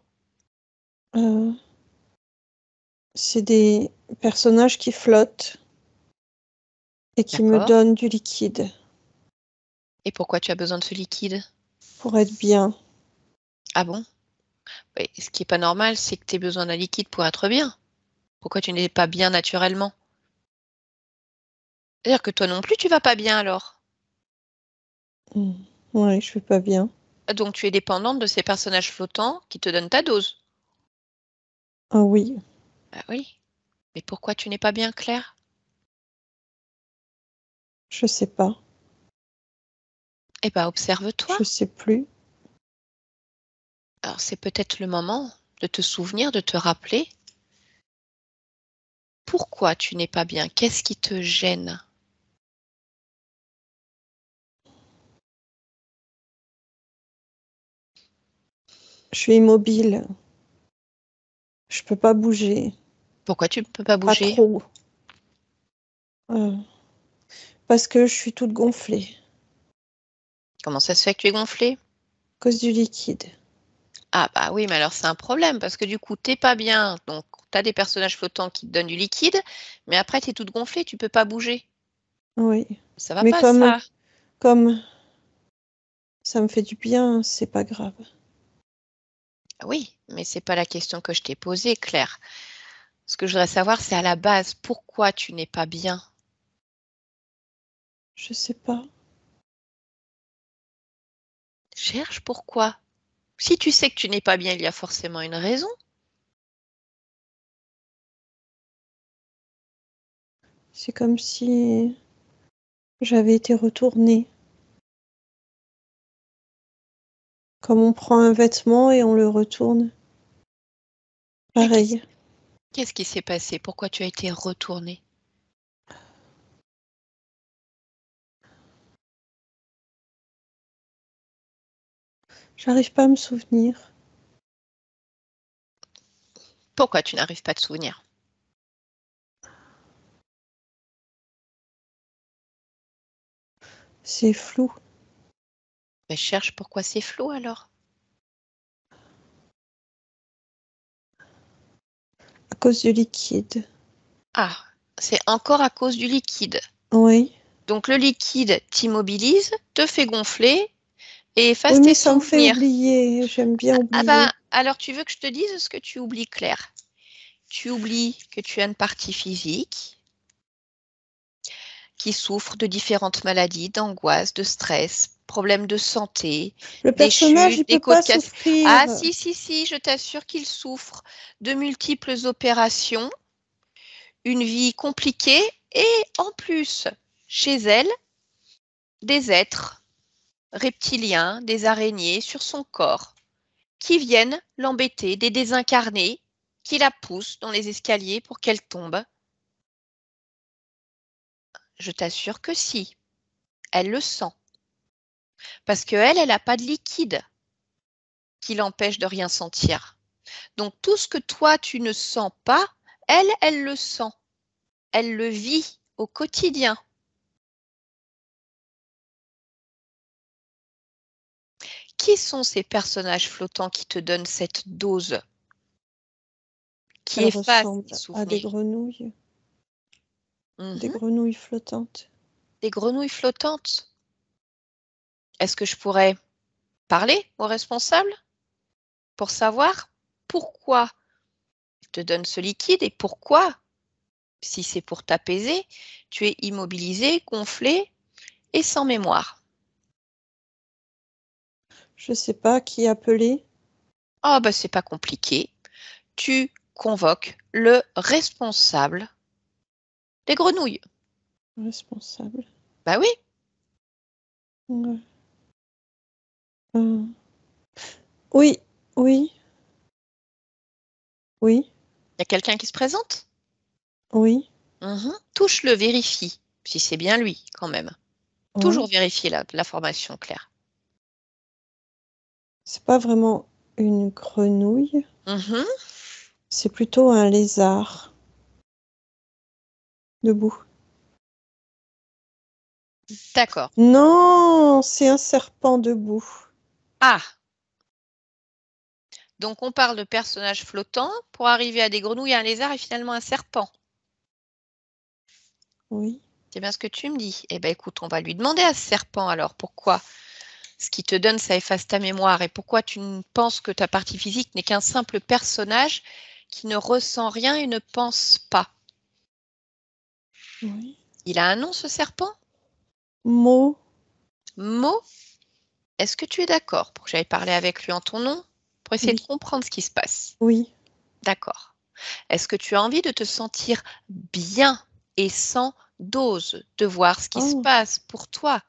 C'est des personnages qui flottent et qui me D'accord. donnent du liquide Et pourquoi tu as besoin de ce liquide? pour être bien. Ah bon? Ouais, ce qui est pas normal, c'est que tu aies besoin d'un liquide pour être bien. Pourquoi tu n'es pas bien naturellement? C'est-à-dire que toi non plus, tu vas pas bien alors. Ouais, je vais pas bien. Donc tu es dépendante de ces personnages flottants qui te donnent ta dose. Ah oui, Bah oui. Mais pourquoi tu n'es pas bien, Claire? je sais pas. Eh ben, observe-toi. Je sais plus. Alors, c'est peut-être le moment de te souvenir, de te rappeler pourquoi tu n'es pas bien. Qu'est-ce qui te gêne? Je suis immobile. Je peux pas bouger. Pourquoi tu ne peux pas Pas bouger? trop. Parce que je suis toute gonflée Comment ça se fait que tu es gonflée? à cause du liquide. Ah bah oui, mais alors c'est un problème parce que du coup, t'es pas bien. Donc, tu as des personnages flottants qui te donnent du liquide, mais après, tu es toute gonflée, tu peux pas bouger. Oui. Ça va Mais pas, ça. comme ça me fait du bien, c'est pas grave. Oui, mais c'est pas la question que je t'ai posée, Claire. Ce que je voudrais savoir, c'est à la base, pourquoi tu n'es pas bien? Je sais pas. Cherche pourquoi. Si tu sais que tu n'es pas bien, il y a forcément une raison. C'est comme si j'avais été retournée. Comme on prend un vêtement et on le retourne. Et Pareil. qu'est-ce qui s'est passé? Pourquoi tu as été retournée? J'arrive pas à me souvenir. Pourquoi tu n'arrives pas à te souvenir? C'est flou. Mais cherche pourquoi c'est flou alors. À cause du liquide. Ah, c'est encore à cause du liquide. Oui. Donc le liquide t'immobilise, te fait gonfler et efface Oui, tes mais ça me fait souvenirs. oublier. J'aime bien Ah oublier. bah, alors tu veux que je te dise ce que tu oublies, Claire? Tu oublies que tu as une partie physique qui souffre de différentes maladies, d'angoisse, de stress, problèmes de santé, Le des personnage, il chutes, des peut côtes pas cassées. souffrir. Ah si, je t'assure qu'il souffre de multiples opérations, une vie compliquée et en plus, chez elle, des êtres reptiliens, des araignées sur son corps qui viennent l'embêter, des désincarnés qui la poussent dans les escaliers pour qu'elle tombe. Je t'assure que si, elle le sent. Parce qu'elle, elle n'a pas de liquide qui l'empêche de rien sentir. Donc tout ce que toi, tu ne sens pas, elle, elle le sent. Elle le vit au quotidien. Qui sont ces personnages flottants qui te donnent cette dose, qui Elle effacent ressemble tes à des souvenirs? grenouilles. Des Mhm. grenouilles flottantes. Des grenouilles flottantes. Est-ce que je pourrais parler au responsable pour savoir pourquoi il te donne ce liquide et pourquoi, si c'est pour t'apaiser, tu es immobilisé, gonflé et sans mémoire? Je sais pas qui appeler. Ah bah c'est pas compliqué. Tu convoques le responsable des grenouilles. Responsable. Bah oui, Ouais. Oui, oui, oui, il y a quelqu'un qui se présente? oui. Touche-le, vérifie si c'est bien lui quand même. Ouais. Toujours vérifier la formation, Claire. C'est pas vraiment une grenouille. Mhm. C'est plutôt un lézard. Debout. D'accord. Non, c'est un serpent debout. Ah! Donc, on parle de personnages flottants pour arriver à des grenouilles, un lézard et finalement un serpent. Oui. C'est bien ce que tu me dis. Eh bien, écoute, on va lui demander à ce serpent alors pourquoi ce qui te donne, ça efface ta mémoire et pourquoi tu penses que ta partie physique n'est qu'un simple personnage qui ne ressent rien et ne pense pas. Oui. Il a un nom, ce serpent? Mot. Mo? Est-ce que tu es d'accord pour que j'aille parler avec lui en ton nom pour essayer de Oui. comprendre ce qui se passe? Oui. D'accord. Est-ce que tu as envie de te sentir bien et sans dose de voir ce qui se Oh, passe pour toi?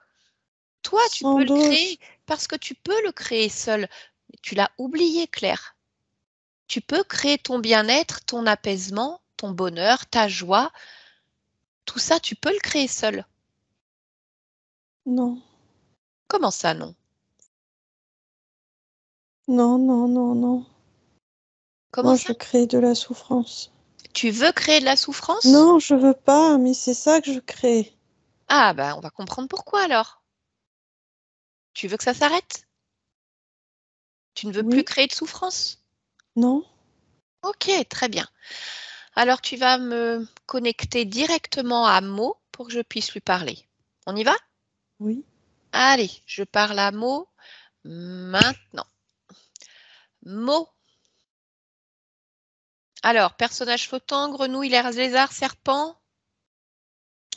Toi, tu sans peux le dose. créer parce que tu peux le créer seul. Tu l'as oublié, Claire. Tu peux créer ton bien-être, ton apaisement, ton bonheur, ta joie. Tout ça, tu peux le créer seul. Non. Comment ça, non? Non, non, non, non. Comment Moi, ça? je crée de la souffrance. Tu veux créer de la souffrance? Non, je veux pas, mais c'est ça que je crée. Ah, ben, on va comprendre pourquoi alors. Tu veux que ça s'arrête? Tu ne veux plus Oui. créer de souffrance? Non. Ok, très bien. Alors, tu vas me connecter directement à Mo pour que je puisse lui parler. On y va? Oui. Allez, je parle à Mo maintenant. Mo. Alors, personnage flottant, grenouille, lézard, serpent?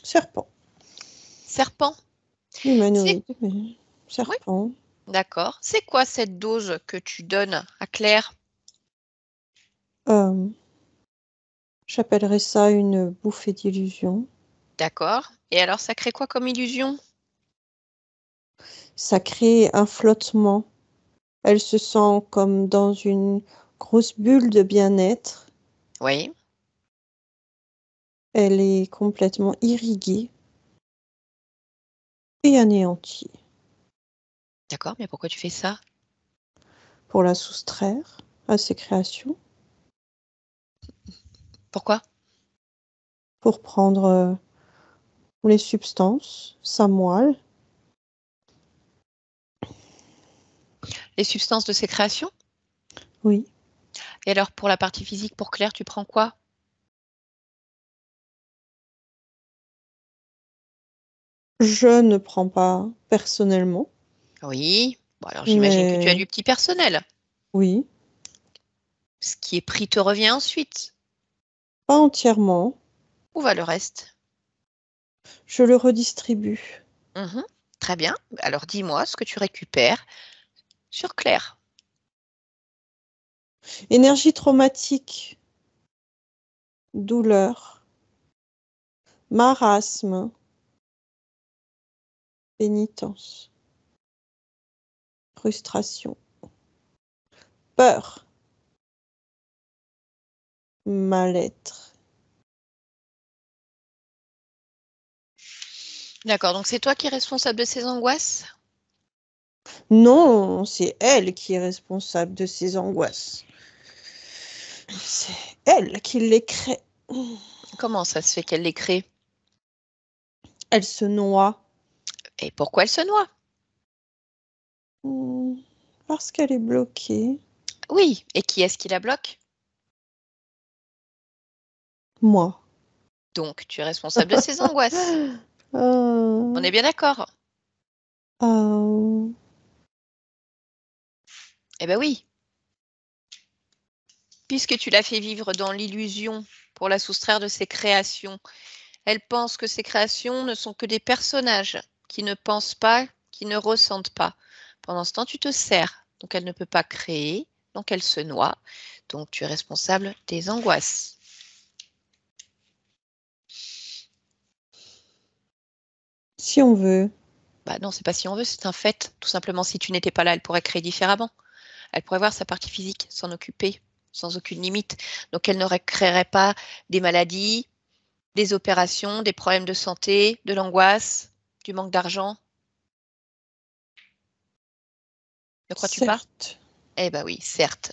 Serpent. Serpent. C'est... Humanoïde, mais Oui, serpent. d'accord. C'est quoi cette dose que tu donnes à Claire? Euh, J'appellerais ça une bouffée d'illusion. D'accord. Et alors, ça crée quoi comme illusion? Ça crée un flottement. Elle se sent comme dans une grosse bulle de bien-être. Oui, Elle est complètement irriguée et anéantie. d'accord, mais pourquoi tu fais ça? Pour la soustraire à ses créations, Pourquoi? pour prendre les substances, sa moelle. Les substances de ses créations? Oui. Et alors, pour la partie physique, pour Claire, tu prends quoi? Je ne prends pas personnellement, Oui. Bon, alors j'imagine que tu as mais du petit personnel. oui, Ce qui est pris te revient ensuite. pas entièrement. Où va le reste? Je le redistribue. Mhm. Très bien. Alors dis-moi ce que tu récupères sur Claire. Énergie traumatique, douleur, marasme, pénitence, frustration, peur, mal-être. D'accord, donc c'est toi qui es responsable de ces angoisses? Non, c'est elle qui est responsable de ses angoisses. C'est elle qui les crée. Comment ça se fait qu'elle les crée? Elle se noie. Et pourquoi elle se noie? Parce qu'elle est bloquée. Oui, et qui est-ce qui la bloque? Moi. Donc tu es responsable de ces angoisses. On Euh, est bien d'accord? euh, Eh bien oui, puisque tu l'as fait vivre dans l'illusion pour la soustraire de ses créations. Elle pense que ses créations ne sont que des personnages qui ne pensent pas, qui ne ressentent pas. Pendant ce temps, tu te sers. Donc elle ne peut pas créer, donc elle se noie. Donc tu es responsable des angoisses. Si on veut. Bah non, c'est pas si on veut, c'est un fait. Tout simplement, si tu n'étais pas là, elle pourrait créer différemment. Elle pourrait voir sa partie physique, s'en occuper, sans aucune limite. Donc elle ne créerait pas des maladies, des opérations, des problèmes de santé, de l'angoisse, du manque d'argent. Ne crois-tu pas? Certes. Eh ben oui, certes.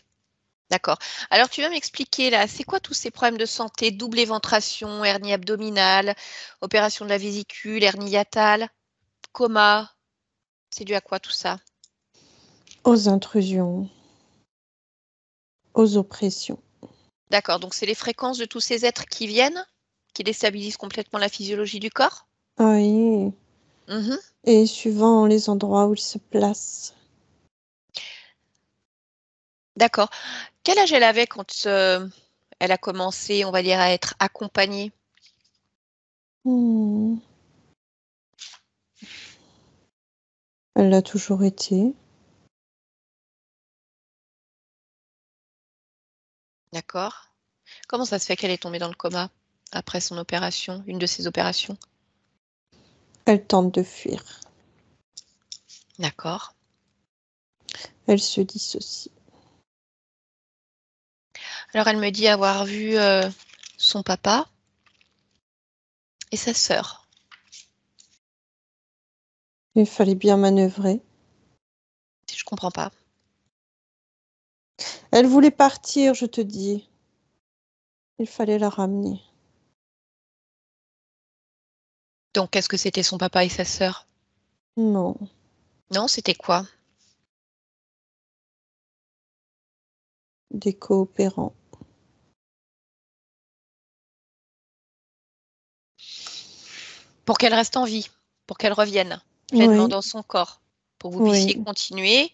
D'accord. Alors tu vas m'expliquer là, c'est quoi tous ces problèmes de santé, double éventration, hernie abdominale, opération de la vésicule, hernie hiatale? coma, c'est dû à quoi tout ça? Aux intrusions, aux oppressions. D'accord, donc c'est les fréquences de tous ces êtres qui viennent, qui déstabilisent complètement la physiologie du corps? Oui, Mhm. et suivant les endroits où ils se placent. D'accord. Quel âge elle avait quand elle a commencé, on va dire, à être accompagnée? Elle l'a toujours été. D'accord. Comment ça se fait qu'elle est tombée dans le coma après son opération, une de ses opérations? Elle tente de fuir. D'accord. Elle se dissocie. Alors elle me dit avoir vu son papa et sa sœur. Il fallait bien manœuvrer. Je comprends pas. Elle voulait partir, je te dis. Il fallait la ramener. Donc est-ce que c'était son papa et sa sœur? Non, Non, c'était quoi? des coopérants. Pour qu'elle reste en vie, pour qu'elle revienne pleinement Oui, dans son corps, pour que vous oui, puissiez continuer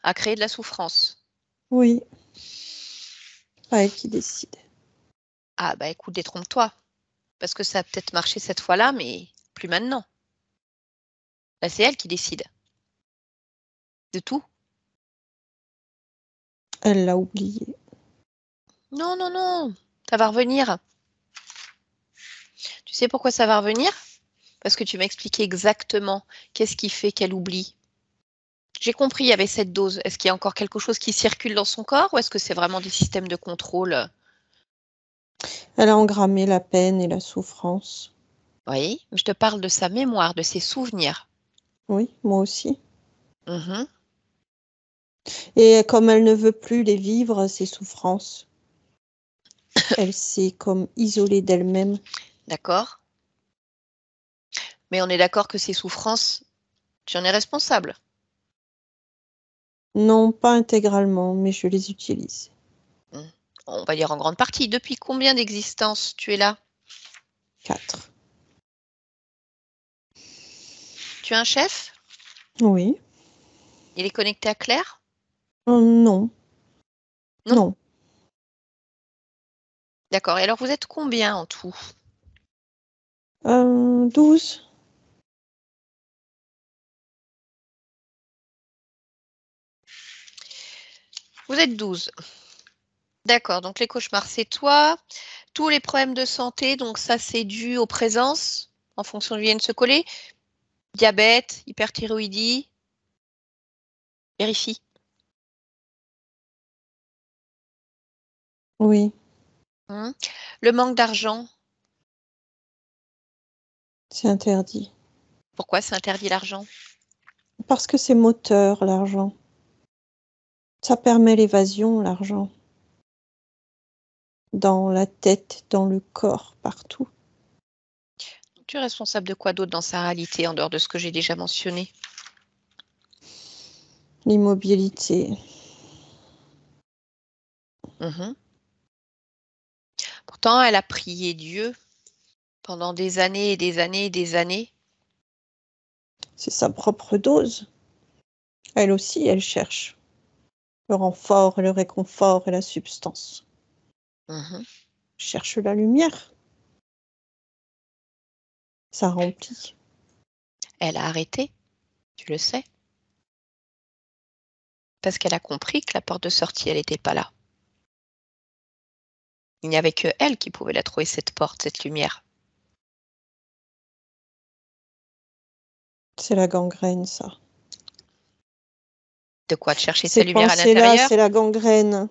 à créer de la souffrance. oui. Pas elle qui décide. Ah bah écoute, détrompe-toi, parce que ça a peut-être marché cette fois-là, mais plus maintenant. Là, c'est elle qui décide de tout. Elle l'a oublié. Non, non, non, ça va revenir. Tu sais pourquoi ça va revenir? Parce que tu m'as expliqué exactement qu'est-ce qui fait qu'elle oublie. J'ai compris, il y avait cette dose. Est-ce qu'il y a encore quelque chose qui circule dans son corps ou est-ce que c'est vraiment des systèmes de contrôle? Elle a engrammé la peine et la souffrance. Oui, je te parle de sa mémoire, de ses souvenirs. Oui, moi aussi. Mhm. Et comme elle ne veut plus les vivre, ces souffrances, elle s'est comme isolée d'elle-même. D'accord. Mais on est d'accord que ces souffrances, tu en es responsable. Non, pas intégralement, mais je les utilise. Hmm. On va dire en grande partie. Depuis combien d'existences tu es là? 4. Tu as un chef? Oui. Il est connecté à Claire? Non. Non. Non. D'accord. Et alors vous êtes combien en tout? 12. Vous êtes 12. D'accord. Donc les cauchemars, c'est toi. Tous les problèmes de santé, donc ça c'est dû aux présences, en fonction de viennent se coller. Diabète, hyperthyroïdie, vérifie. Oui, Le manque d'argent, c'est interdit. pourquoi c'est interdit l'argent? Parce que c'est moteur, l'argent. Ça permet l'évasion, l'argent. Dans la tête, dans le corps, partout. Tu es responsable de quoi d'autre dans sa réalité, en dehors de ce que j'ai déjà mentionné? L'immobilité. Pourtant, elle a prié Dieu pendant des années et des années et des années. C'est sa propre dose. Elle aussi, elle cherche le renfort, le réconfort et la substance. Cherche la lumière. Ça remplit. Elle a arrêté, tu le sais, parce qu'elle a compris que la porte de sortie, elle n'était pas là. Il n'y avait que elle qui pouvait la trouver, cette porte, cette lumière. C'est la gangrène, ça. De quoi? De chercher sa Ces lumière à pensées-là, l'intérieur? c'est la gangrène.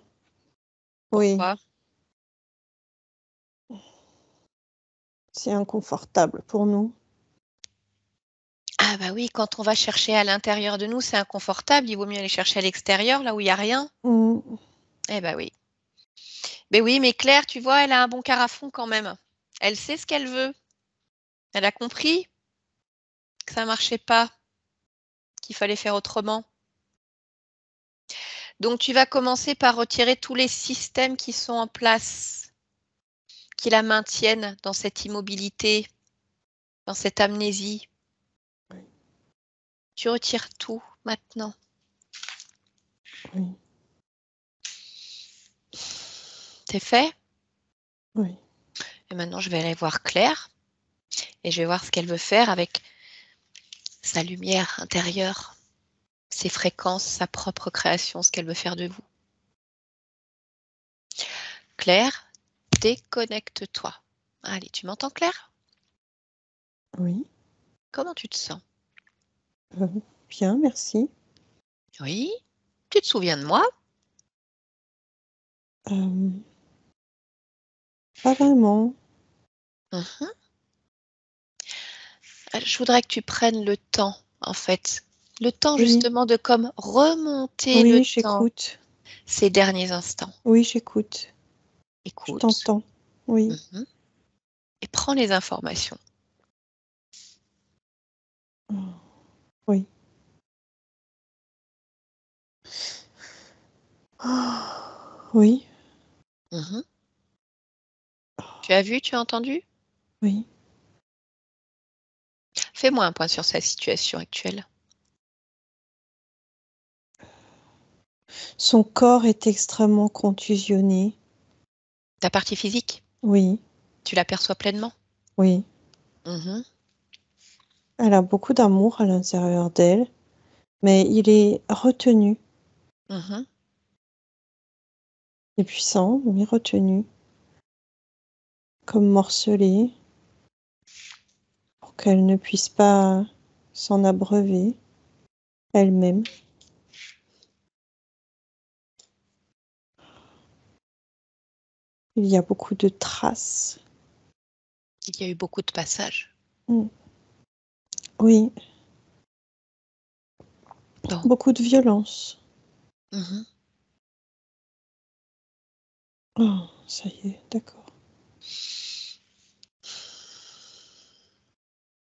Oui, Pourquoi? c'est inconfortable pour nous. Ah bah oui, quand on va chercher à l'intérieur de nous, c'est inconfortable. Il vaut mieux aller chercher à l'extérieur, là où il n'y a rien. Eh bah oui. Mais oui, mais Claire, tu vois, elle a un bon carafon quand même. Elle sait ce qu'elle veut. Elle a compris. que ça ne marchait pas, qu'il fallait faire autrement. Donc, tu vas commencer par retirer tous les systèmes qui sont en place, qui la maintiennent dans cette immobilité, dans cette amnésie. Oui. Tu retires tout maintenant. Oui. C'est fait? Oui. Et maintenant, je vais aller voir Claire et je vais voir ce qu'elle veut faire avec sa lumière intérieure, ses fréquences, sa propre création, ce qu'elle veut faire de vous. Claire, déconnecte-toi. Allez, tu m'entends, Claire? Oui. Comment tu te sens? Bien, merci. Oui. Tu te souviens de moi? Pas vraiment. Mhm. Je voudrais que tu prennes le temps, en fait. Le temps, Oui. justement, de comme remonter le Oui, temps, j'écoute. ces derniers instants. Oui, j'écoute. Je Écoute. t'entends. Oui. Mhm. Et prends les informations. Oui. Oui. Mhm. Tu as vu, tu as entendu? Oui. Fais-moi un point sur sa situation actuelle. Son corps est extrêmement contusionné. Ta partie physique, Oui. tu l'aperçois pleinement? Oui. Mhm. Elle a beaucoup d'amour à l'intérieur d'elle, mais il est retenu. Mhm. Il est puissant, mais retenu. Comme morcelé, pour qu'elle ne puisse pas s'en abreuver elle-même. Il y a beaucoup de traces. Il y a eu beaucoup de passages. Oui. Bon. Beaucoup de violence. Mhm. Oh, ça y est, d'accord.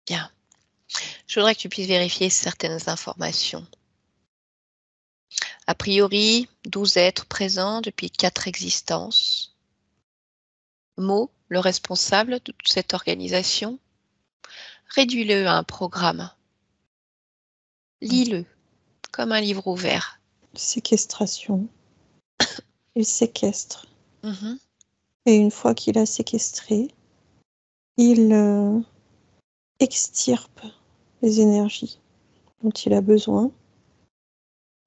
Bien. Je voudrais que tu puisses vérifier certaines informations. A priori, 12 êtres présents depuis 4 existences. Mo, le responsable de toute cette organisation. Réduis-le à un programme. Lis-le comme un livre ouvert. Séquestration. Il séquestre. Mhm. Et une fois qu'il a séquestré, il extirpe les énergies dont il a besoin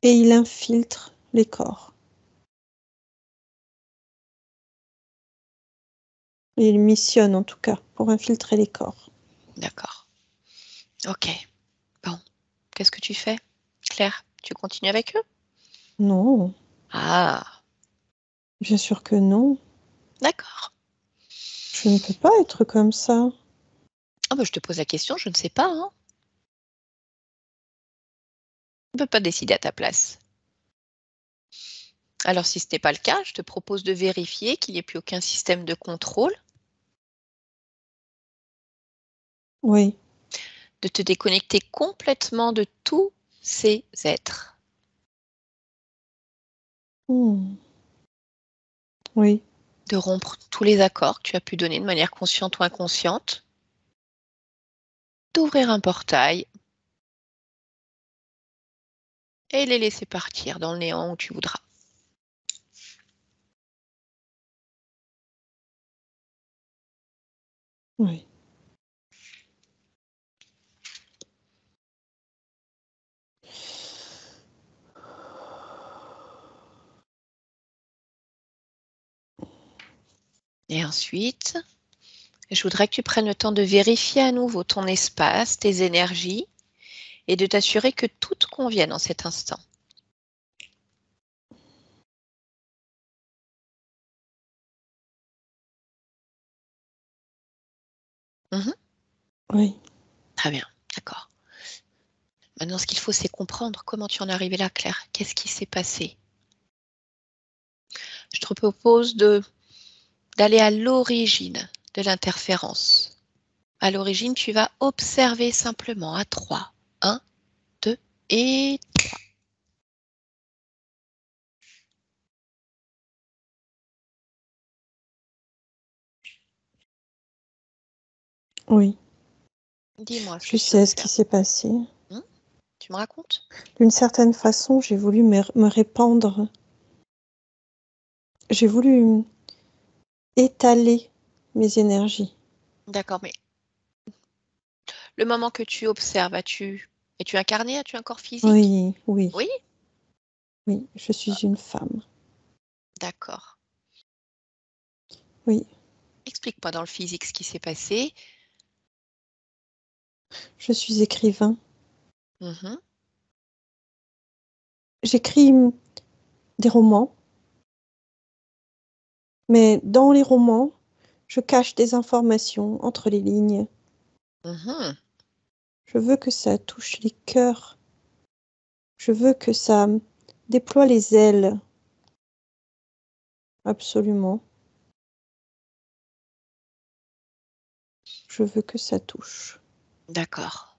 et il infiltre les corps. Il missionne en tout cas pour infiltrer les corps. D'accord. Ok. Bon. Qu'est-ce que tu fais, Claire? Tu continues avec eux? Non, Ah, bien sûr que non. d'accord. Je ne peux pas être comme ça. Ah bah, je te pose la question, je ne sais pas. Hein. On ne peut pas décider à ta place. Alors, si ce n'est pas le cas, je te propose de vérifier qu'il n'y ait plus aucun système de contrôle, Oui. de te déconnecter complètement de tous ces êtres. Oui. De rompre tous les accords que tu as pu donner de manière consciente ou inconsciente, d'ouvrir un portail et les laisser partir dans le néant où tu voudras. Oui. Et ensuite, je voudrais que tu prennes le temps de vérifier à nouveau ton espace, tes énergies, et de t'assurer que tout te convienne en cet instant. Mhm. Oui. Très bien, d'accord. Maintenant, ce qu'il faut, c'est comprendre comment tu en es arrivé là, Claire. Qu'est-ce qui s'est passé? Je te propose d'aller à l'origine de l'interférence. À l'origine, tu vas observer simplement à 3. 1, 2 et 3. Oui, Dis-moi ce je que tu sais ce qui observes. s'est passé. Tu me racontes? D'une certaine façon, j'ai voulu me répandre. J'ai voulu étaler mes énergies. D'accord, mais le moment que tu observes, es-tu incarné? As-tu un corps physique? Oui, oui, Oui, oui, je suis une femme. d'accord. Oui, Explique-moi dans le physique ce qui s'est passé. je suis écrivain. Mhm, J'écris des romans, mais dans les romans, je cache des informations entre les lignes. mhm. Je veux que ça touche les cœurs. Je veux que ça déploie les ailes. Absolument. Je veux que ça touche. D'accord.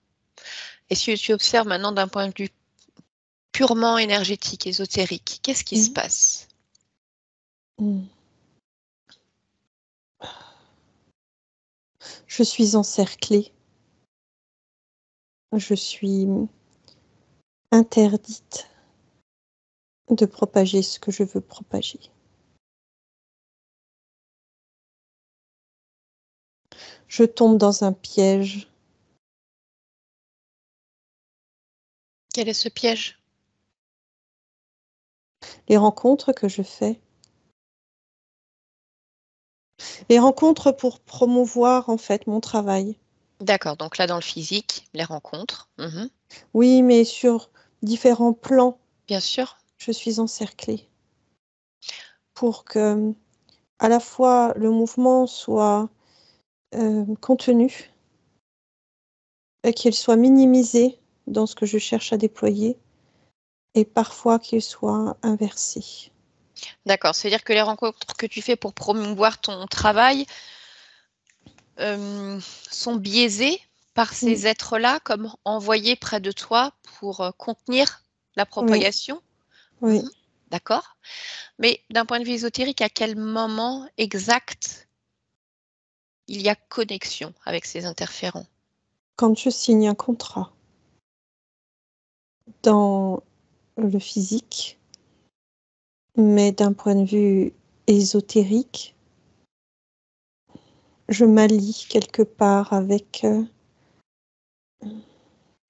Et si tu observes maintenant d'un point de vue purement énergétique, ésotérique, qu'est-ce qui se Mm. passe? Mm. Je suis encerclée. Je suis interdite de propager ce que je veux propager. Je tombe dans un piège. Quel est ce piège? Les rencontres que je fais. Les rencontres pour promouvoir en fait mon travail. D'accord, donc là dans le physique, les rencontres. Mhm, Oui, mais sur différents plans, bien sûr. je suis encerclée pour que à la fois le mouvement soit contenu et qu'il soit minimisé dans ce que je cherche à déployer et parfois qu'il soit inversé. D'accord, c'est-à-dire que les rencontres que tu fais pour promouvoir ton travail sont biaisées par ces êtres-là, comme envoyés près de toi pour contenir la Oui, propagation. oui. Mhm, d'accord. Mais d'un point de vue ésotérique, à quel moment exact il y a connexion avec ces interférents? Quand je signe un contrat dans le physique, mais d'un point de vue ésotérique, je m'allie quelque part avec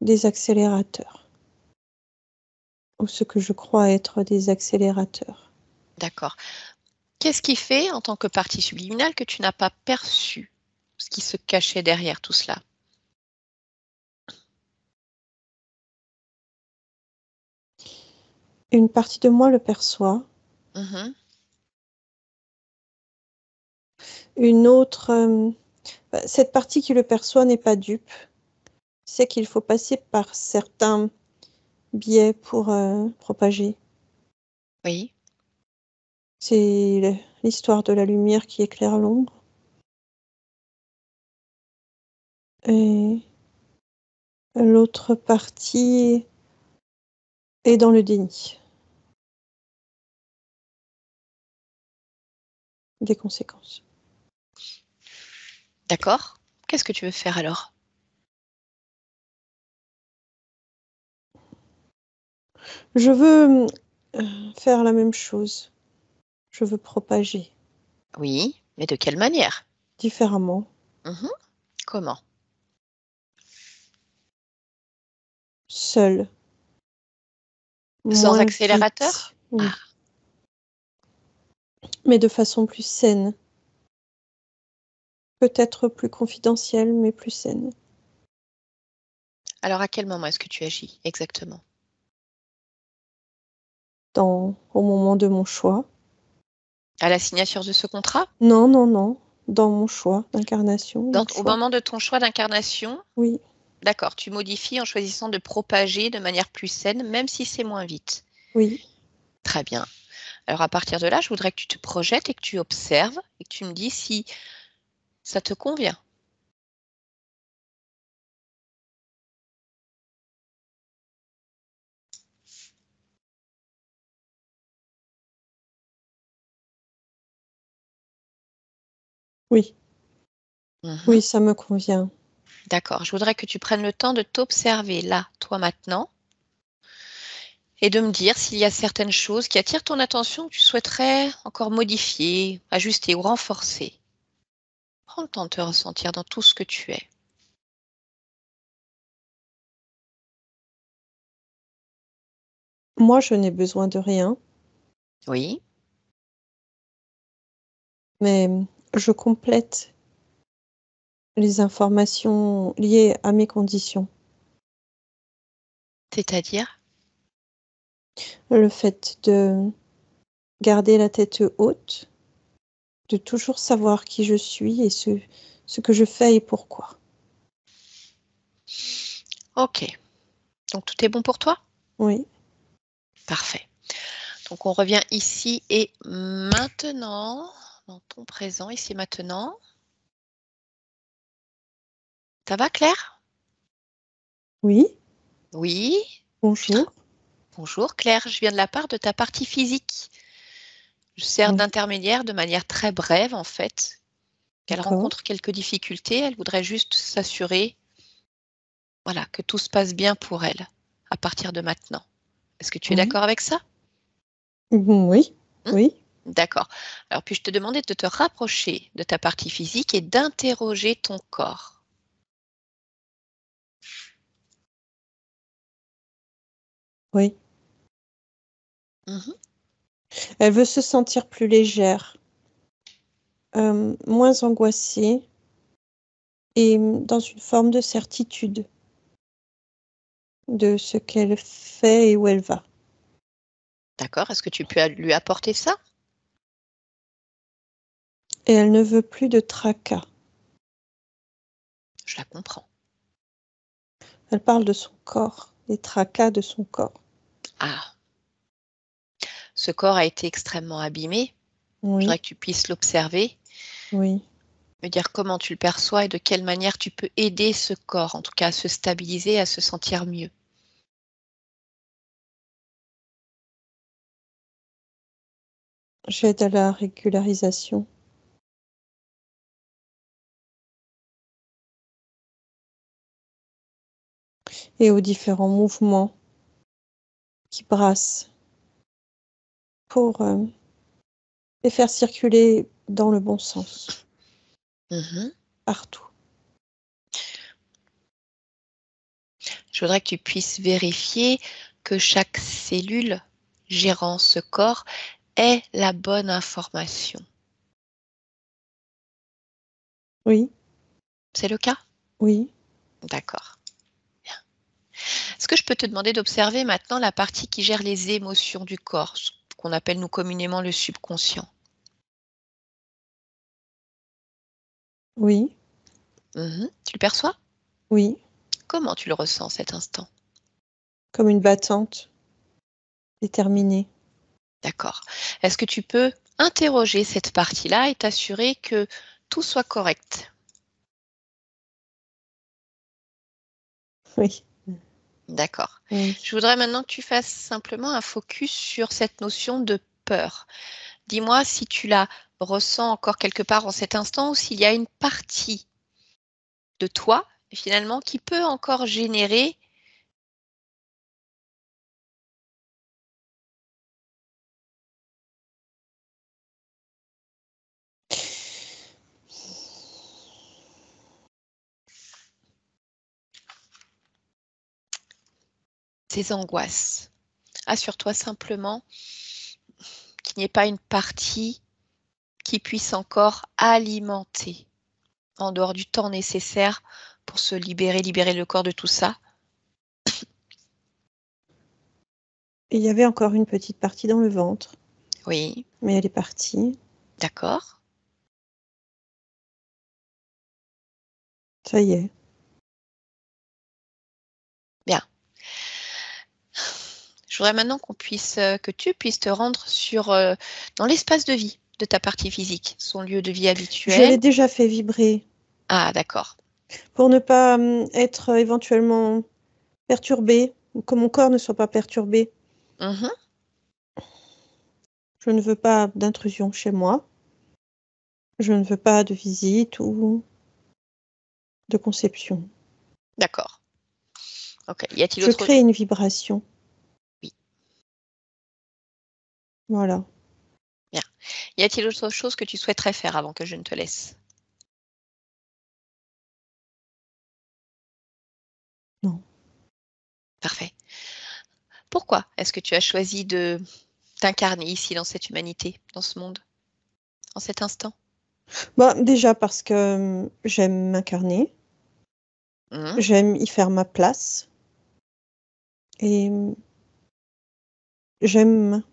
des accélérateurs, ou ce que je crois être des accélérateurs. D'accord. Qu'est-ce qui fait, en tant que partie subliminale, que tu n'as pas perçu ce qui se cachait derrière tout cela? Une partie de moi le perçoit, Mhm, une autre, cette partie qui le perçoit n'est pas dupe, c'est qu'il faut passer par certains biais pour propager. oui, C'est l'histoire de la lumière qui éclaire l'ombre. Et l'autre partie est dans le déni des conséquences. d'accord. Qu'est-ce que tu veux faire alors? Je veux faire la même chose. Je veux propager Oui, mais de quelle manière? différemment, Mhm, comment? seul, Sans moins accélérateur? vite, Ah, oui, mais de façon plus saine. Peut-être plus confidentielle, mais plus saine. alors à quel moment est-ce que tu agis exactement? Au moment de mon choix. À la signature de ce contrat? Non, non, non. Dans mon choix d'incarnation, mon Au choix. moment de ton choix d'incarnation? Oui, D'accord, tu modifies en choisissant de propager de manière plus saine, même si c'est moins vite. oui. Très bien. Alors à partir de là, je voudrais que tu te projettes et que tu observes et que tu me dis si ça te convient. Oui, Mhm. oui, ça me convient. D'accord. Je voudrais que tu prennes le temps de t'observer là, toi maintenant, et de me dire s'il y a certaines choses qui attirent ton attention que tu souhaiterais encore modifier, ajuster ou renforcer. Prends le temps de te ressentir dans tout ce que tu es. Moi, je n'ai besoin de rien, Oui, mais je complète les informations liées à mes conditions. c'est-à-dire? Le fait de garder la tête haute, de toujours savoir qui je suis et ce que je fais et pourquoi. Ok. Donc tout est bon pour toi? Oui, Parfait. Donc on revient ici et maintenant, dans ton présent, ici et maintenant. Ça va, Claire? oui, Oui. bonjour. Bonjour, Claire. Je viens de la part de ta partie physique. Je sers Oui, d'intermédiaire de manière très brève, en fait. Elle d'accord. rencontre quelques difficultés. Elle voudrait juste s'assurer, voilà, que tout se passe bien pour elle à partir de maintenant. Est-ce que tu es Oui, d'accord avec ça? oui, Hmm. oui, D'accord. Alors, puis-je te demander de te rapprocher de ta partie physique et d'interroger ton corps? oui. Mhm. Elle veut se sentir plus légère, moins angoissée et dans une forme de certitude de ce qu'elle fait et où elle va. D'accord. Est-ce que tu peux lui apporter ça? Et elle ne veut plus de tracas. Je la comprends. Elle parle de son corps, des tracas de son corps. Ah, ce corps a été extrêmement abîmé. Je Oui, voudrais que tu puisses l'observer, oui. me dire comment tu le perçois et de quelle manière tu peux aider ce corps, en tout cas à se stabiliser, à se sentir mieux. J'aide à la régularisation et aux différents mouvements qui brassent pour les faire circuler dans le bon sens, Mhm. partout. Je voudrais que tu puisses vérifier que chaque cellule gérant ce corps ait la bonne information. Oui, C'est le cas? oui, D'accord. Bien. Est-ce que je peux te demander d'observer maintenant la partie qui gère les émotions du corps, ce qu'on appelle nous communément le subconscient? oui, Mhm. Tu le perçois? oui, Comment tu le ressens cet instant? comme une battante déterminée. D'accord. Est-ce que tu peux interroger cette partie-là et t'assurer que tout soit correct? Oui, D'accord. oui. Je voudrais maintenant que tu fasses simplement un focus sur cette notion de peur. Dis-moi si tu la ressens encore quelque part en cet instant ou s'il y a une partie de toi, finalement, qui peut encore générer ces angoisses. Assure-toi simplement qu'il n'y ait pas une partie qui puisse encore alimenter en dehors du temps nécessaire pour se libérer le corps de tout ça. Et il y avait encore une petite partie dans le ventre, Oui, mais elle est partie. d'accord. Ça y est. Bien. Je voudrais maintenant que tu puisses te rendre dans l'espace de vie de ta partie physique, son lieu de vie Je habituel. l'ai déjà fait vibrer Ah, d'accord. pour ne pas être éventuellement perturbée, ou que mon corps ne soit pas perturbé. Mhm. Je ne veux pas d'intrusion chez moi. Je ne veux pas de visite ou de conception. D'accord. Ok. Y a-t-il Je autre crée une vibration. Oui. Voilà. Y a-t-il autre chose que tu souhaiterais faire avant que je ne te laisse? Non. Parfait. Pourquoi est-ce que tu as choisi de t'incarner ici dans cette humanité, dans ce monde, en cet instant? Bah, déjà parce que j'aime m'incarner, Mhm. j'aime y faire ma place et j'aime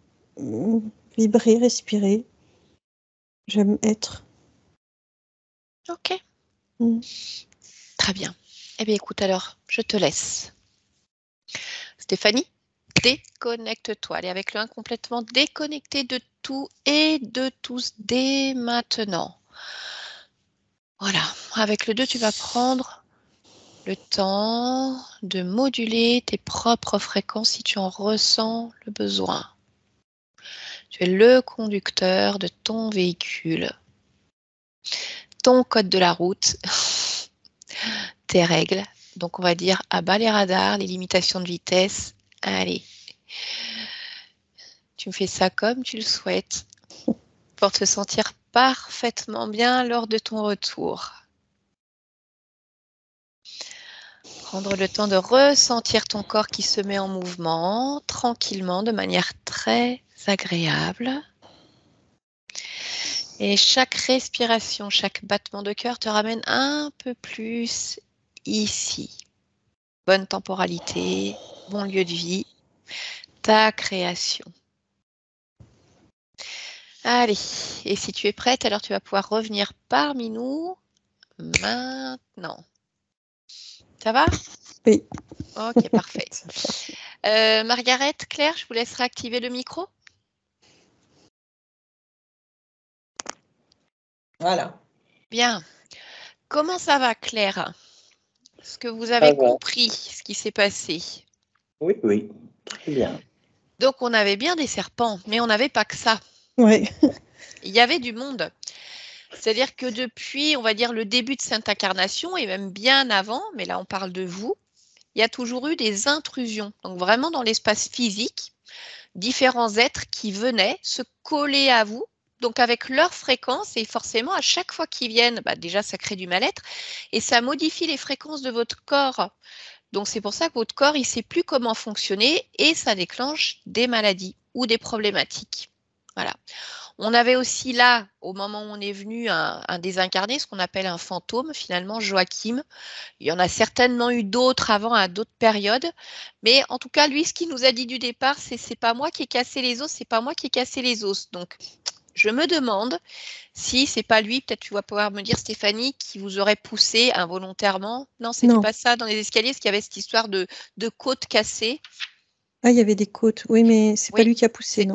vibrer, respirer, j'aime être. Ok. Mm. Très bien. Eh bien, écoute, alors, je te laisse. Stéphanie, déconnecte-toi. Allez, avec le 1 complètement déconnecté de tout et de tous dès maintenant. Voilà. Avec le 2, tu vas prendre le temps de moduler tes propres fréquences si tu en ressens le besoin. Tu es le conducteur de ton véhicule, ton code de la route, tes règles. Donc, on va dire à bas les radars, les limitations de vitesse. Allez, tu me fais ça comme tu le souhaites pour te sentir parfaitement bien lors de ton retour. Prendre le temps de ressentir ton corps qui se met en mouvement tranquillement, de manière très agréable. Et chaque respiration, chaque battement de cœur te ramène un peu plus ici. Bonne temporalité, bon lieu de vie, ta création. Allez, et si tu es prête, alors tu vas pouvoir revenir parmi nous maintenant. Ça va? Oui. Ok, parfait. Margaret, Claire, je vous laisserai activer le micro. Voilà. Bien. Comment ça va, Claire? Est-ce que vous avez compris ce qui s'est passé? Oui, oui, très bien. Donc, on avait bien des serpents, mais on n'avait pas que ça. Ouais. Il y avait du monde. C'est-à-dire que depuis, on va dire, le début de cette incarnation, et même bien avant, mais là, on parle de vous, il y a toujours eu des intrusions. Donc, vraiment dans l'espace physique, différents êtres qui venaient se coller à vous, donc avec leur fréquence, et forcément, à chaque fois qu'ils viennent, bah, déjà, ça crée du mal-être, et ça modifie les fréquences de votre corps. Donc, c'est pour ça que votre corps, il ne sait plus comment fonctionner, et ça déclenche des maladies ou des problématiques. Voilà. On avait aussi là, au moment où on est venu, un désincarné, ce qu'on appelle un fantôme, finalement, Joachim. Il y en a certainement eu d'autres avant, à d'autres périodes. Mais en tout cas, lui, ce qu'il nous a dit du départ, c'est pas moi qui ai cassé les os, c'est pas moi qui ai cassé les os. Donc, je me demande si c'est pas lui, peut-être tu vas pouvoir me dire, Stéphanie, qui vous aurait poussé involontairement. Non, c'était Non. pas ça dans les escaliers, parce qu'il y avait cette histoire de côte cassée. Ah, il y avait des côtes. Oui, mais c'est pas Oui, lui qui a poussé, non.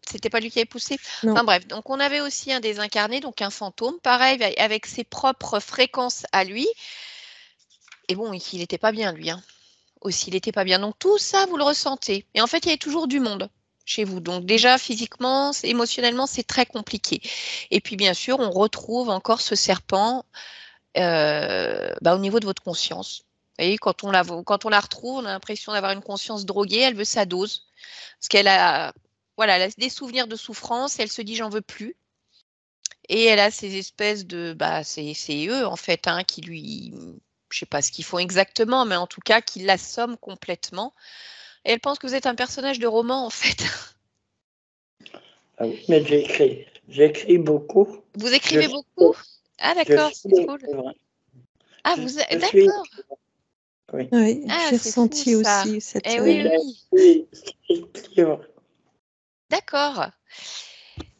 C'était pas lui qui avait poussé. Non. Enfin bref, donc on avait aussi un désincarné, donc un fantôme, pareil, avec ses propres fréquences à lui. Et bon, il n'était pas bien, lui. Hein. Aussi, il n'était pas bien. Donc tout ça, vous le ressentez. Et en fait, il y avait toujours du monde chez vous. Donc déjà, physiquement, émotionnellement, c'est très compliqué. Et puis, bien sûr, on retrouve encore ce serpent au niveau de votre conscience. Vous voyez, quand on la retrouve, on a l'impression d'avoir une conscience droguée, elle veut sa dose. Parce qu'elle a, voilà, elle a des souvenirs de souffrance, et elle se dit j'en veux plus. Et elle a ces espèces de, c'est eux en fait, hein, qui lui, je sais pas ce qu'ils font exactement, mais en tout cas qui l'assomment complètement. Et elle pense que vous êtes un personnage de roman en fait. Ah oui, mais j'écris beaucoup. Vous écrivez beaucoup? Ah d'accord, c'est cool. Ah d'accord. Oui. Oui, Ah j'ai c'est fou ressenti ça. aussi cette. Eh oui. Livre. D'accord.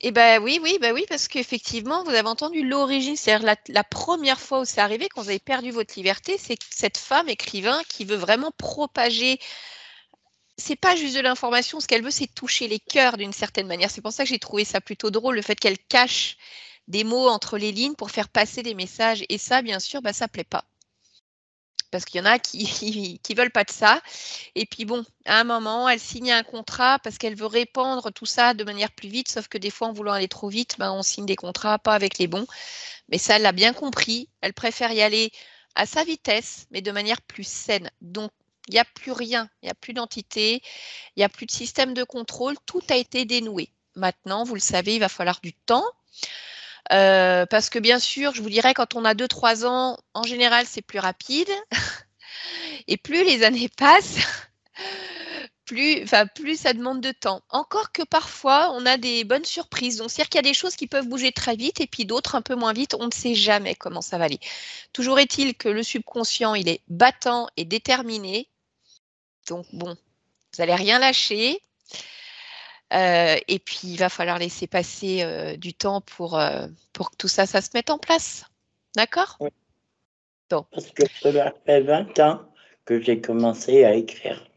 Eh ben oui, parce qu'effectivement, vous avez entendu l'origine, c'est-à-dire la première fois où c'est arrivé, quand vous avez perdu votre liberté, c'est cette femme écrivain qui veut vraiment propager. C'est pas juste de l'information, ce qu'elle veut, c'est toucher les cœurs d'une certaine manière. C'est pour ça que j'ai trouvé ça plutôt drôle, le fait qu'elle cache des mots entre les lignes pour faire passer des messages. Et ça, bien sûr, ça plaît pas. Parce qu'il y en a qui veulent pas de ça. Et puis bon, à un moment, elle signe un contrat parce qu'elle veut répandre tout ça de manière plus vite, sauf que des fois, en voulant aller trop vite, ben, on signe des contrats pas avec les bons. Mais ça, elle l'a bien compris. Elle préfère y aller à sa vitesse, mais de manière plus saine. Donc, il n'y a plus rien, il n'y a plus d'entité, il n'y a plus de système de contrôle, tout a été dénoué. Maintenant, vous le savez, il va falloir du temps. Parce que bien sûr, je vous dirais, quand on a 2-3 ans, en général, c'est plus rapide. Et plus les années passent, plus ça demande de temps. Encore que parfois, on a des bonnes surprises. Donc, c'est-à-dire qu'il y a des choses qui peuvent bouger très vite et puis d'autres un peu moins vite. On ne sait jamais comment ça va aller. Toujours est-il que le subconscient, il est battant et déterminé. Donc, bon, vous n'allez rien lâcher. Et puis, il va falloir laisser passer du temps pour que tout ça se mette en place. D'accord? Oui. Bon. Parce que cela fait 20 ans que j'ai commencé à écrire.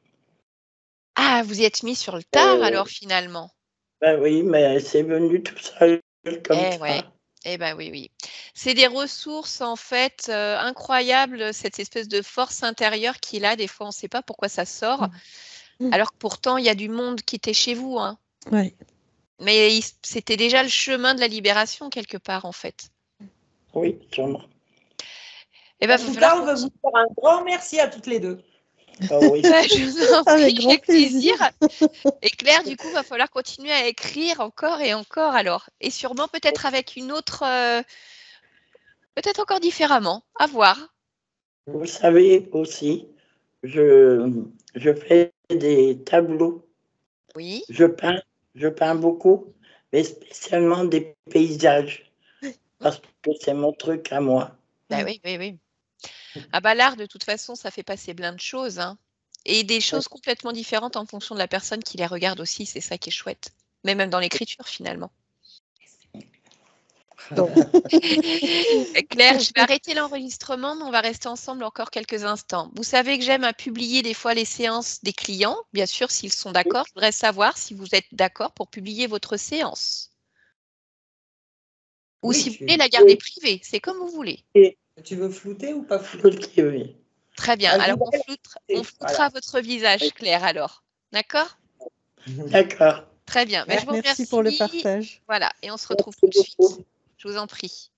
Ah, vous y êtes mis sur le tard alors finalement? Ben oui, mais c'est venu tout seul comme ça. Ouais. Eh ben oui, oui. C'est des ressources en fait incroyables, cette espèce de force intérieure qui est là. Des fois, on ne sait pas pourquoi ça sort. Alors que pourtant, il y a du monde qui était chez vous. Hein. Ouais. Mais c'était déjà le chemin de la libération quelque part en fait. Oui, sûrement. Eh ben, En tout cas, on veut vous faire un grand merci à toutes les deux. Oh oui. Je vous en prie, Avec grand plaisir. Et Claire, du coup, va falloir continuer à écrire encore et encore alors. Et sûrement peut-être avec une autre, peut-être encore différemment, à voir. Vous savez aussi, je fais des tableaux. Oui. Je peins beaucoup, mais spécialement des paysages, parce que c'est mon truc à moi. Bah oui, oui, oui. Ah bah l'art, de toute façon, ça fait passer plein de choses, hein. Et des choses complètement différentes en fonction de la personne qui les regarde aussi, c'est ça qui est chouette. Mais même dans l'écriture, finalement. Donc, Claire, je vais arrêter l'enregistrement, mais on va rester ensemble encore quelques instants. Vous savez que j'aime à publier des fois les séances des clients, bien sûr, s'ils sont d'accord. Je voudrais savoir si vous êtes d'accord pour publier votre séance. Ou Oui, si vous voulez la garder privée, c'est comme vous voulez. Tu veux flouter ou pas flouter? Oui. Très bien. Ah, Alors, on voilà. floutera votre visage, Claire, alors. D'accord? D'accord. Très bien. Mais je vous Merci remercie. pour le partage. Voilà. Et on se retrouve Merci tout de suite. beaucoup. Je vous en prie.